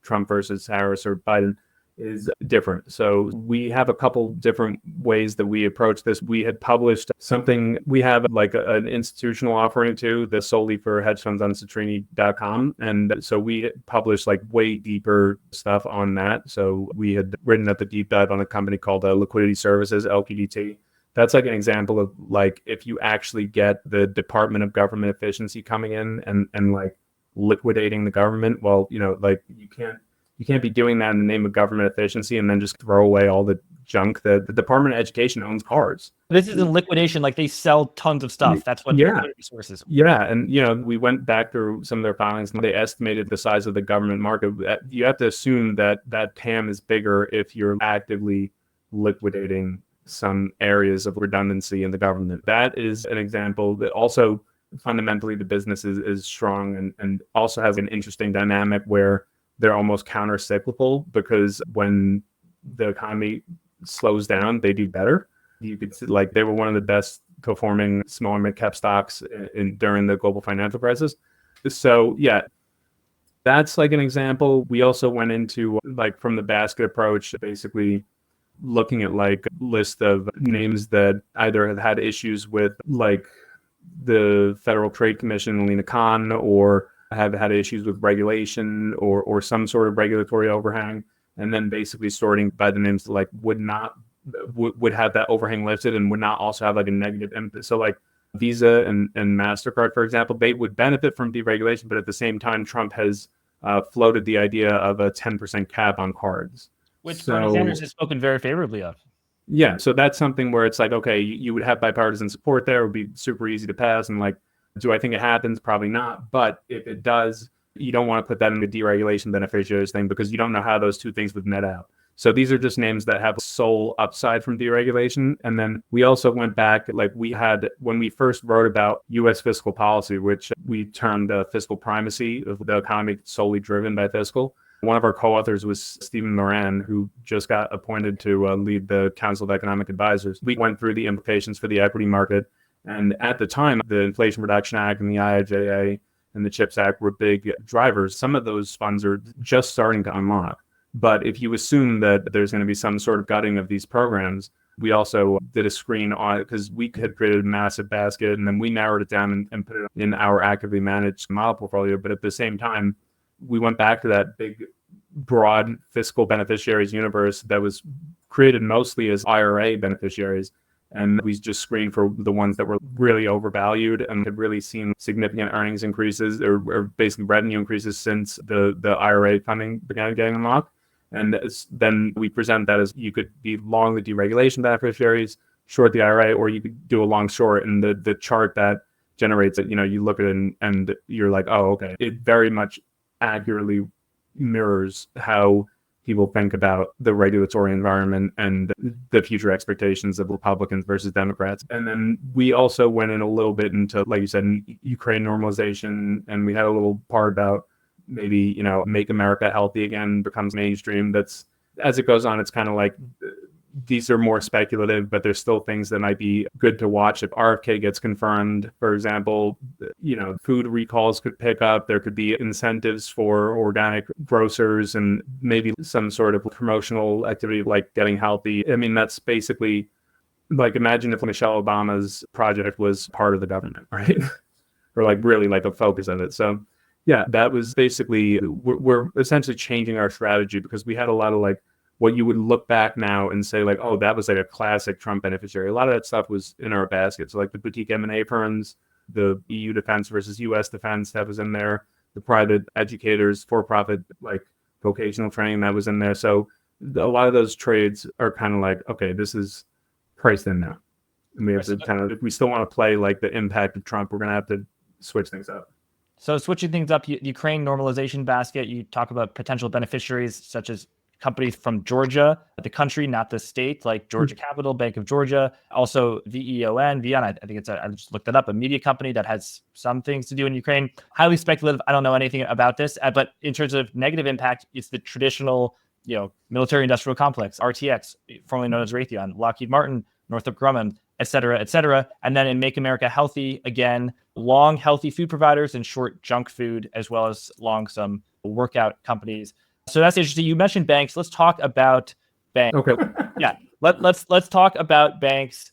Trump versus Harris or Biden is different. So we have a couple different ways that we approach this. We had published something, we have like an institutional offering too, that's solely for hedge funds on Citrini.com. And so we published like way deeper stuff on that. So we had written at the deep dive on a company called Liquidity Services, LQDT. That's like an example of like, if you actually get the Department of Government Efficiency coming in and like liquidating the government, well, like you can't be doing that in the name of government efficiency and then just throw away all the junk. The Department of Education owns cars. This isn't liquidation, like they sell tons of stuff. That's what resources. Yeah. And, we went back through some of their filings and they estimated the size of the government market. You have to assume that TAM is bigger if you're actively liquidating some areas of redundancy in the government. That is an example that also fundamentally the business is strong and also has an interesting dynamic where they're almost counter-cyclical, because when the economy slows down, they do better. You could see like they were one of the best performing small and mid-cap stocks during the global financial crisis. So yeah, that's like an example. We also went into like from the basket approach, basically looking at like a list of names that either have had issues with like the Federal Trade Commission, Lena Khan, or have had issues with regulation or some sort of regulatory overhang, and then basically sorting by the names that like would not would have that overhang lifted and would not also have like a negative impact. So like Visa and MasterCard, for example, they would benefit from deregulation, but at the same time, Trump has floated the idea of a 10% cap on cards. Which Bernie Sanders has spoken very favorably of. Yeah, so that's something where it's like, okay, you would have bipartisan support there. It would be super easy to pass. And like, do I think it happens? Probably not. But if it does, you don't want to put that in the deregulation beneficiaries thing because you don't know how those two things would net out. So these are just names that have sole upside from deregulation. And then we also went back, like we had, when we first wrote about US fiscal policy, which we termed fiscal primacy of the economy solely driven by fiscal. One of our co-authors was Stephen Moran, who just got appointed to lead the Council of Economic Advisors. We went through the implications for the equity market. And at the time, the Inflation Reduction Act and the IIJA and the CHIPS Act were big drivers. Some of those funds are just starting to unlock. But if you assume that there's going to be some sort of gutting of these programs, we also did a screen on it because we had created a massive basket and then we narrowed it down and put it in our actively managed model portfolio. But at the same time, we went back to that big, broad fiscal beneficiaries universe that was created mostly as IRA beneficiaries. And we just screened for the ones that were really overvalued and had really seen significant earnings increases or basically revenue increases since the IRA funding began getting unlocked. And then we present that as you could be long the deregulation beneficiaries, short the IRA, or you could do a long short. And the chart that generates it, you look at it and you're like, oh, okay. It very much accurately mirrors how people think about the regulatory environment and the future expectations of Republicans versus Democrats. And then we also went in a little bit into, like you said, Ukraine normalization. And we had a little part about maybe, make America healthy again becomes mainstream. That's, as it goes on, it's kind of like, these are more speculative, but there's still things that might be good to watch. If RFK gets confirmed, for example, food recalls could pick up. There could be incentives for organic grocers and maybe some sort of promotional activity like getting healthy. I mean, that's basically like, imagine if Michelle Obama's project was part of the government, right? Or like really like a focus of it. So yeah, that was basically, we're essentially changing our strategy because we had a lot of like, what you would look back now and say like, oh, that was like a classic Trump beneficiary. A lot of that stuff was in our basket. So like the boutique M&A firms, the EU defense versus US defense, that was in there. The private educators, for-profit, like vocational training, that was in there. So a lot of those trades are kind of like, okay, this is priced in now. And we have to kind of, if we still want to play like the impact of Trump, we're going to have to switch things up. So switching things up, Ukraine normalization basket, you talk about potential beneficiaries such as companies from Georgia, the country, not the state, like Georgia Capital, Bank of Georgia, also VEON, I think I just looked it up, a media company that has some things to do in Ukraine. Highly speculative. I don't know anything about this, but in terms of negative impact, it's the traditional, military industrial complex, RTX, formerly known as Raytheon, Lockheed Martin, Northrop Grumman, et cetera, et cetera. And then in Make America Healthy, again, long, healthy food providers and short junk food, as well as long some workout companies. So that's interesting. You mentioned banks. Let's talk about banks. Okay. Yeah. Let's talk about banks.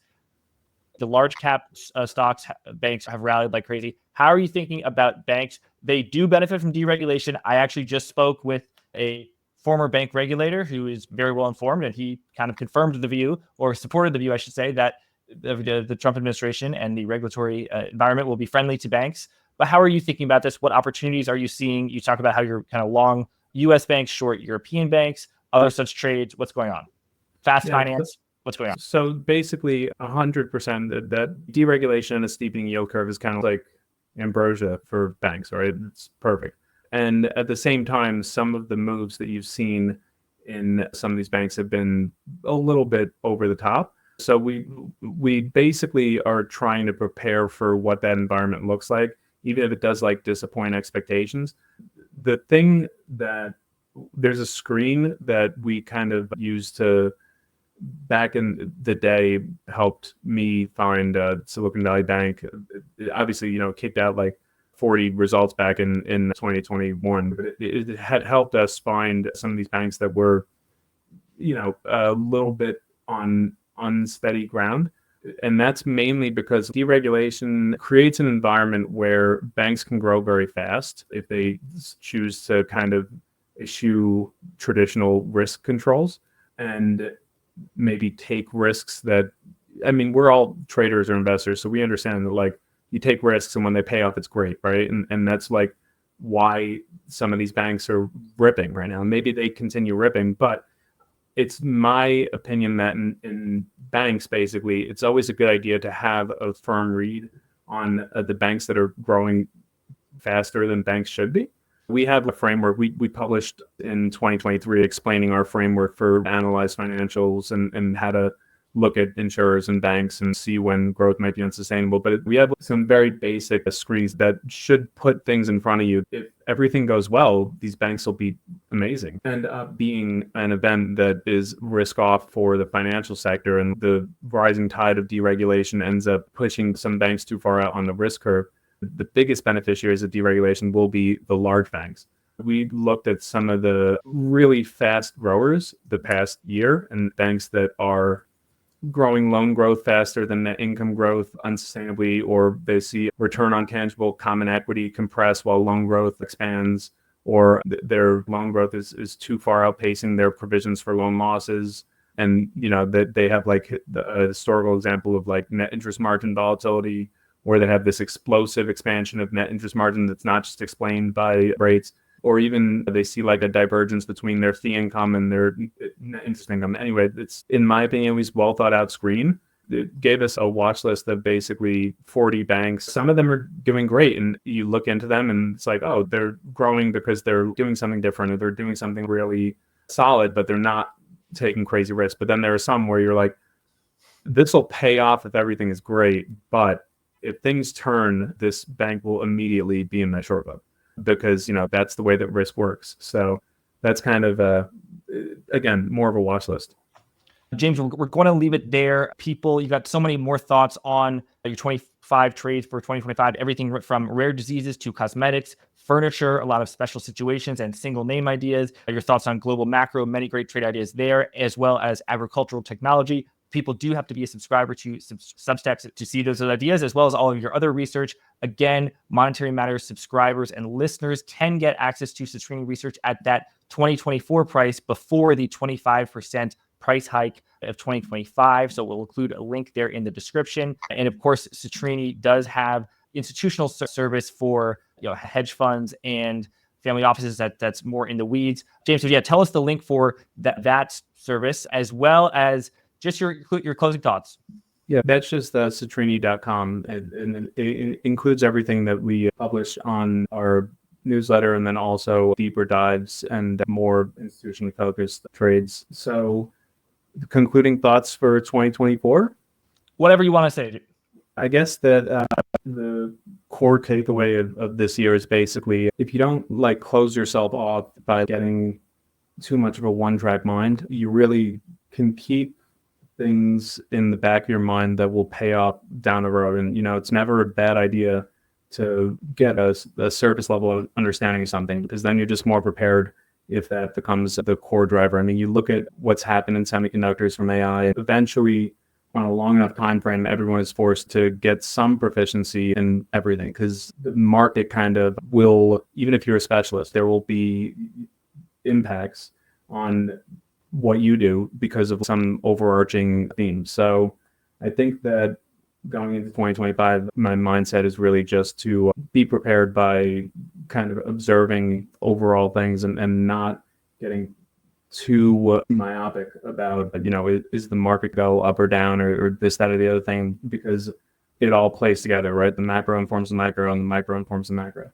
The large cap stocks, banks have rallied like crazy. How are you thinking about banks? They do benefit from deregulation. I actually just spoke with a former bank regulator who is very well informed, and he kind of confirmed the view, or supported the view, I should say, that the Trump administration and the regulatory environment will be friendly to banks. But how are you thinking about this? What opportunities are you seeing? You talk about how you're kind of long U.S. banks, short European banks, other such trades. What's going on? Fast finance. What's going on? So basically 100% that deregulation and a steepening yield curve is kind of like ambrosia for banks, right? It's perfect. And at the same time, some of the moves that you've seen in some of these banks have been a little bit over the top. So we basically are trying to prepare for what that environment looks like, even if it does like disappoint expectations. The thing that there's a screen that we kind of used to back in the day helped me find Silicon Valley Bank. It obviously, kicked out like 40 results back in 2021, but it had helped us find some of these banks that were, a little bit on unsteady ground. And that's mainly because deregulation creates an environment where banks can grow very fast if they choose to kind of eschew traditional risk controls. And maybe take risks that, I mean, we're all traders or investors, so we understand that like you take risks and when they pay off, it's great, right? And that's like why some of these banks are ripping right now. Maybe they continue ripping, but it's my opinion that in banks, basically, it's always a good idea to have a firm read on the banks that are growing faster than banks should be. We have a framework we published in 2023 explaining our framework for analyze financials and how to look at insurers and banks and see when growth might be unsustainable. But we have some very basic screens that should put things in front of you. If everything goes well, these banks will be amazing. And being an event that is risk off for the financial sector, and the rising tide of deregulation ends up pushing some banks too far out on the risk curve, the biggest beneficiaries of deregulation will be the large banks. We looked at some of the really fast growers the past year, and banks that are growing loan growth faster than net income growth unsustainably, or they see return on tangible common equity compress while loan growth expands, or their loan growth is too far outpacing their provisions for loan losses. And, you know, that they have like a historical example of like net interest margin volatility, where they have this explosive expansion of net interest margin that's not just explained by rates, or even they see like a divergence between their fee income and their net interest income. Anyway, it's, in my opinion, was well thought out screen. It gave us a watch list of basically 40 banks. Some of them are doing great, and you look into them and it's like, oh, they're growing because they're doing something different, or they're doing something really solid, but they're not taking crazy risks. But then there are some where you're like, this will pay off if everything is great, but if things turn, this bank will immediately be in that short book, because, you know, that's the way that risk works. So that's kind of, again, more of a watch list. James, we're going to leave it there. People, you got so many more thoughts on your 25 trades for 2025, everything from rare diseases to cosmetics, furniture, a lot of special situations and single name ideas. Your thoughts on global macro, many great trade ideas there, as well as agricultural technology. People do have to be a subscriber to Substack to see those ideas, as well as all of your other research. Again, Monetary Matters subscribers and listeners can get access to Citrini Research at that 2024 price before the 25% price hike of 2025. So we'll include a link there in the description. And of course, Citrini does have institutional service for, you know, hedge funds and family offices that's more in the weeds. James, so yeah, tell us the link for that service, as well as just your closing thoughts. Yeah, that's just Citrini.com. And it includes everything that we publish on our newsletter, and then also deeper dives and more institutionally focused trades. So concluding thoughts for 2024? Whatever you want to say. I guess that the core takeaway of this year is basically, if you don't like close yourself off by getting too much of a one-track mind, you really can keep things in the back of your mind that will pay off down the road. And, you know, it's never a bad idea to get a surface level of understanding of something, because then you're just more prepared if that becomes the core driver. I mean, you look at what's happened in semiconductors from AI, eventually on a long enough time frame, everyone is forced to get some proficiency in everything, because the market kind of will, even if you're a specialist, there will be impacts on what you do because of some overarching theme. So I think that going into 2025, my mindset is really just to be prepared by kind of observing overall things and not getting too myopic about, you know, is the market go up or down, or this, that, or the other thing, because it all plays together, right? The macro informs the micro, and the micro informs the macro.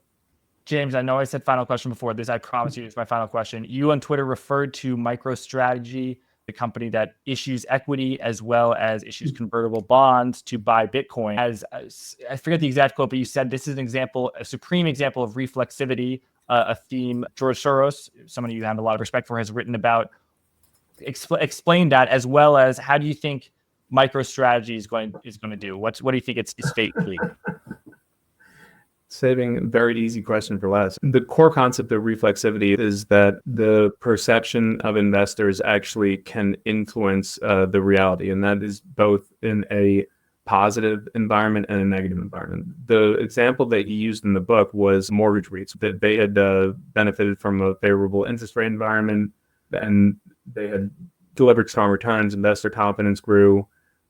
James, I know I said final question before this. I promise you it's my final question. You on Twitter referred to MicroStrategy, the company that issues equity as well as issues convertible bonds to buy Bitcoin. As I forget the exact quote, but you said this is an example, a supreme example of reflexivity, a theme George Soros, someone you have a lot of respect for, has written about. Explain that, as well as how do you think MicroStrategy is going to do? What do you think its fate will be? Saving a very easy question for last. The core concept of reflexivity is that the perception of investors actually can influence the reality, and that is both in a positive environment and a negative environment. The example that he used in the book was mortgage REITs, that they had benefited from a favorable interest rate environment, and they had delivered strong returns, investor confidence grew,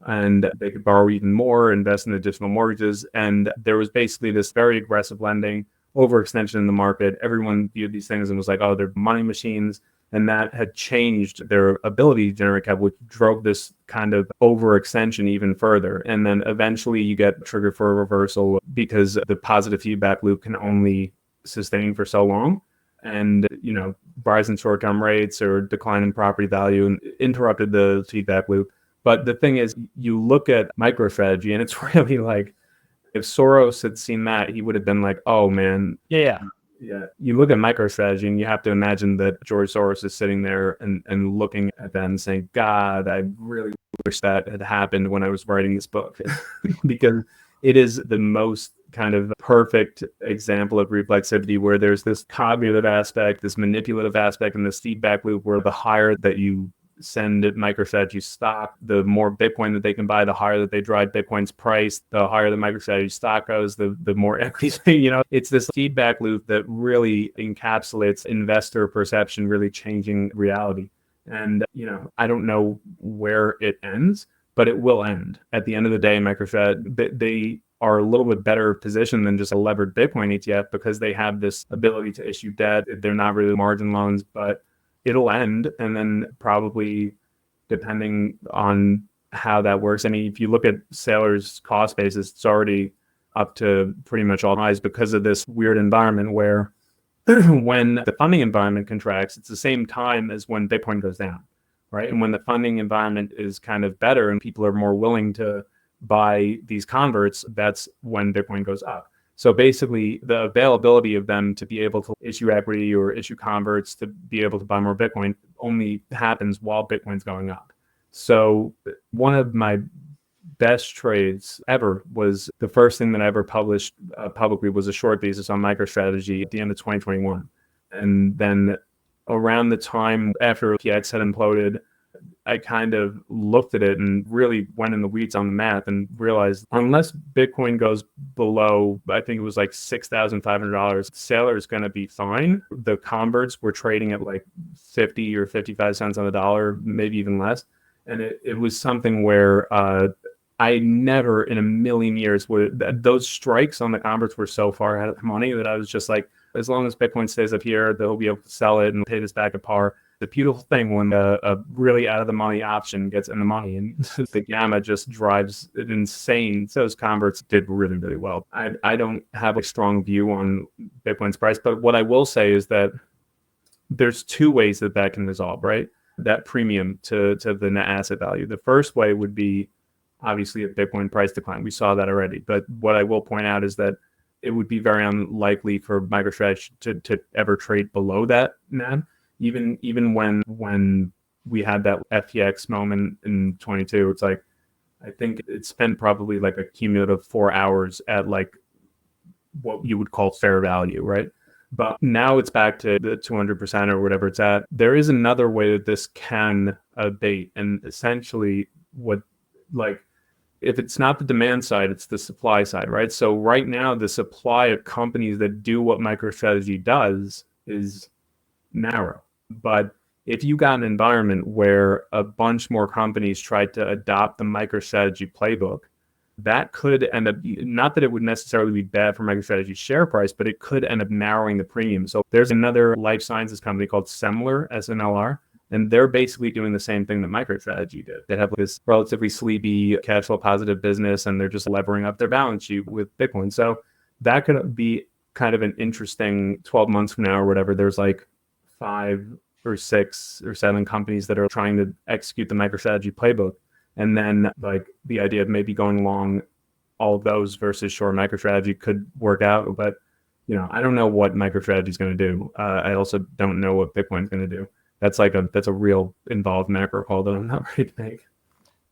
and they could borrow even more, invest in additional mortgages. And there was basically this very aggressive lending, overextension in the market. Everyone viewed these things and was like, oh, they're money machines. And that had changed their ability to generate capital, which drove this kind of overextension even further. And then eventually you get triggered for a reversal because the positive feedback loop can only sustain for so long. And, rise in short-term rates or decline in property value interrupted the feedback loop. But the thing is, you look at MicroStrategy and it's really like, if Soros had seen that, he would have been like, oh man. Yeah. You look at MicroStrategy and you have to imagine that George Soros is sitting there and looking at that and saying, God, I really wish that had happened when I was writing this book. Because it is the most kind of perfect example of reflexivity, where there's this cognitive aspect, this manipulative aspect, and this feedback loop where the higher that you send MicroStrategy stock, the more Bitcoin that they can buy, the higher that they drive Bitcoin's price, the higher the MicroStrategy stock goes, the more equities. It's this feedback loop that really encapsulates investor perception, really changing reality. And, I don't know where it ends, but it will end. At the end of the day, MicroStrategy, they are a little bit better positioned than just a levered Bitcoin ETF because they have this ability to issue debt. They're not really margin loans, but it'll end. And then probably, depending on how that works, I mean, if you look at Sailor's cost basis, it's already up to pretty much all highs because of this weird environment where when the funding environment contracts, it's the same time as when Bitcoin goes down, right? And when the funding environment is kind of better and people are more willing to buy these converts, that's when Bitcoin goes up. So basically, the availability of them to be able to issue equity or issue converts to be able to buy more Bitcoin only happens while Bitcoin's going up. So one of my best trades ever was the first thing that I ever published publicly was a short thesis on MicroStrategy at the end of 2021. And then around the time after PX had imploded, I kind of looked at it and really went in the weeds on the math and realized unless Bitcoin goes below, I think it was like $6,500, Sailor is going to be fine. The converts were trading at like 50 or 55 cents on the dollar, maybe even less. And it was something where I never in a million years would, those strikes on the converts were so far ahead of the money that I was just like, as long as Bitcoin stays up here, they'll be able to sell it and pay this back at par. The beautiful thing when a really out of the money option gets in the money and the gamma just drives it insane. So those converts did really, really well. I don't have a strong view on Bitcoin's price, but what I will say is that there's two ways that can resolve, right? That premium to the net asset value. The first way would be obviously a Bitcoin price decline. We saw that already. But what I will point out is that it would be very unlikely for MicroStrategy to ever trade below that NAV. Even when we had that FTX moment in 22, it's like, I think it spent probably like a cumulative 4 hours at like what you would call fair value, right? But now it's back to the 200% or whatever it's at. There is another way that this can abate. And essentially if it's not the demand side, it's the supply side, right? So right now, the supply of companies that do what MicroStrategy does is narrow. But if you got an environment where a bunch more companies tried to adopt the MicroStrategy playbook, that could end up, not that it would necessarily be bad for MicroStrategy's share price, but it could end up narrowing the premium. So there's another life sciences company called Semler, SNLR, and they're basically doing the same thing that MicroStrategy did. They have this relatively sleepy cash flow positive business, and they're just levering up their balance sheet with Bitcoin. So that could be kind of an interesting 12 months from now or whatever. There's like 5 or 6 or 7 companies that are trying to execute the MicroStrategy playbook. And then like the idea of maybe going long all of those versus short MicroStrategy could work out. But, I don't know what MicroStrategy is going to do. I also don't know what Bitcoin's going to do. That's a real involved macro call that I'm not ready to make.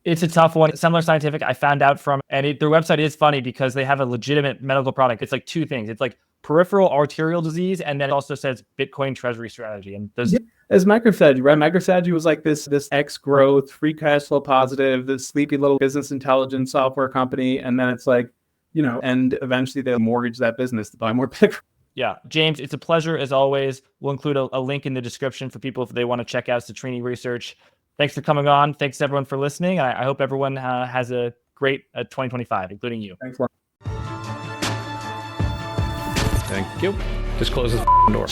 It's a tough one. Semler Scientific, I found out from, and their website is funny because they have a legitimate medical product. It's like 2 things. It's like peripheral arterial disease, and then it also says Bitcoin treasury strategy. And there's as MicroStrategy, right? MicroStrategy was like this X growth, free cash flow positive, this sleepy little business intelligence software company, and then it's like, and eventually they'll mortgage that business to buy more Bitcoin. Yeah, James, it's a pleasure as always. We'll include a link in the description for people if they want to check out Citrini Research. Thanks for coming on. Thanks everyone for listening. I hope everyone has a great 2025, including you. Thanks a lot. Thank you. Just close the door.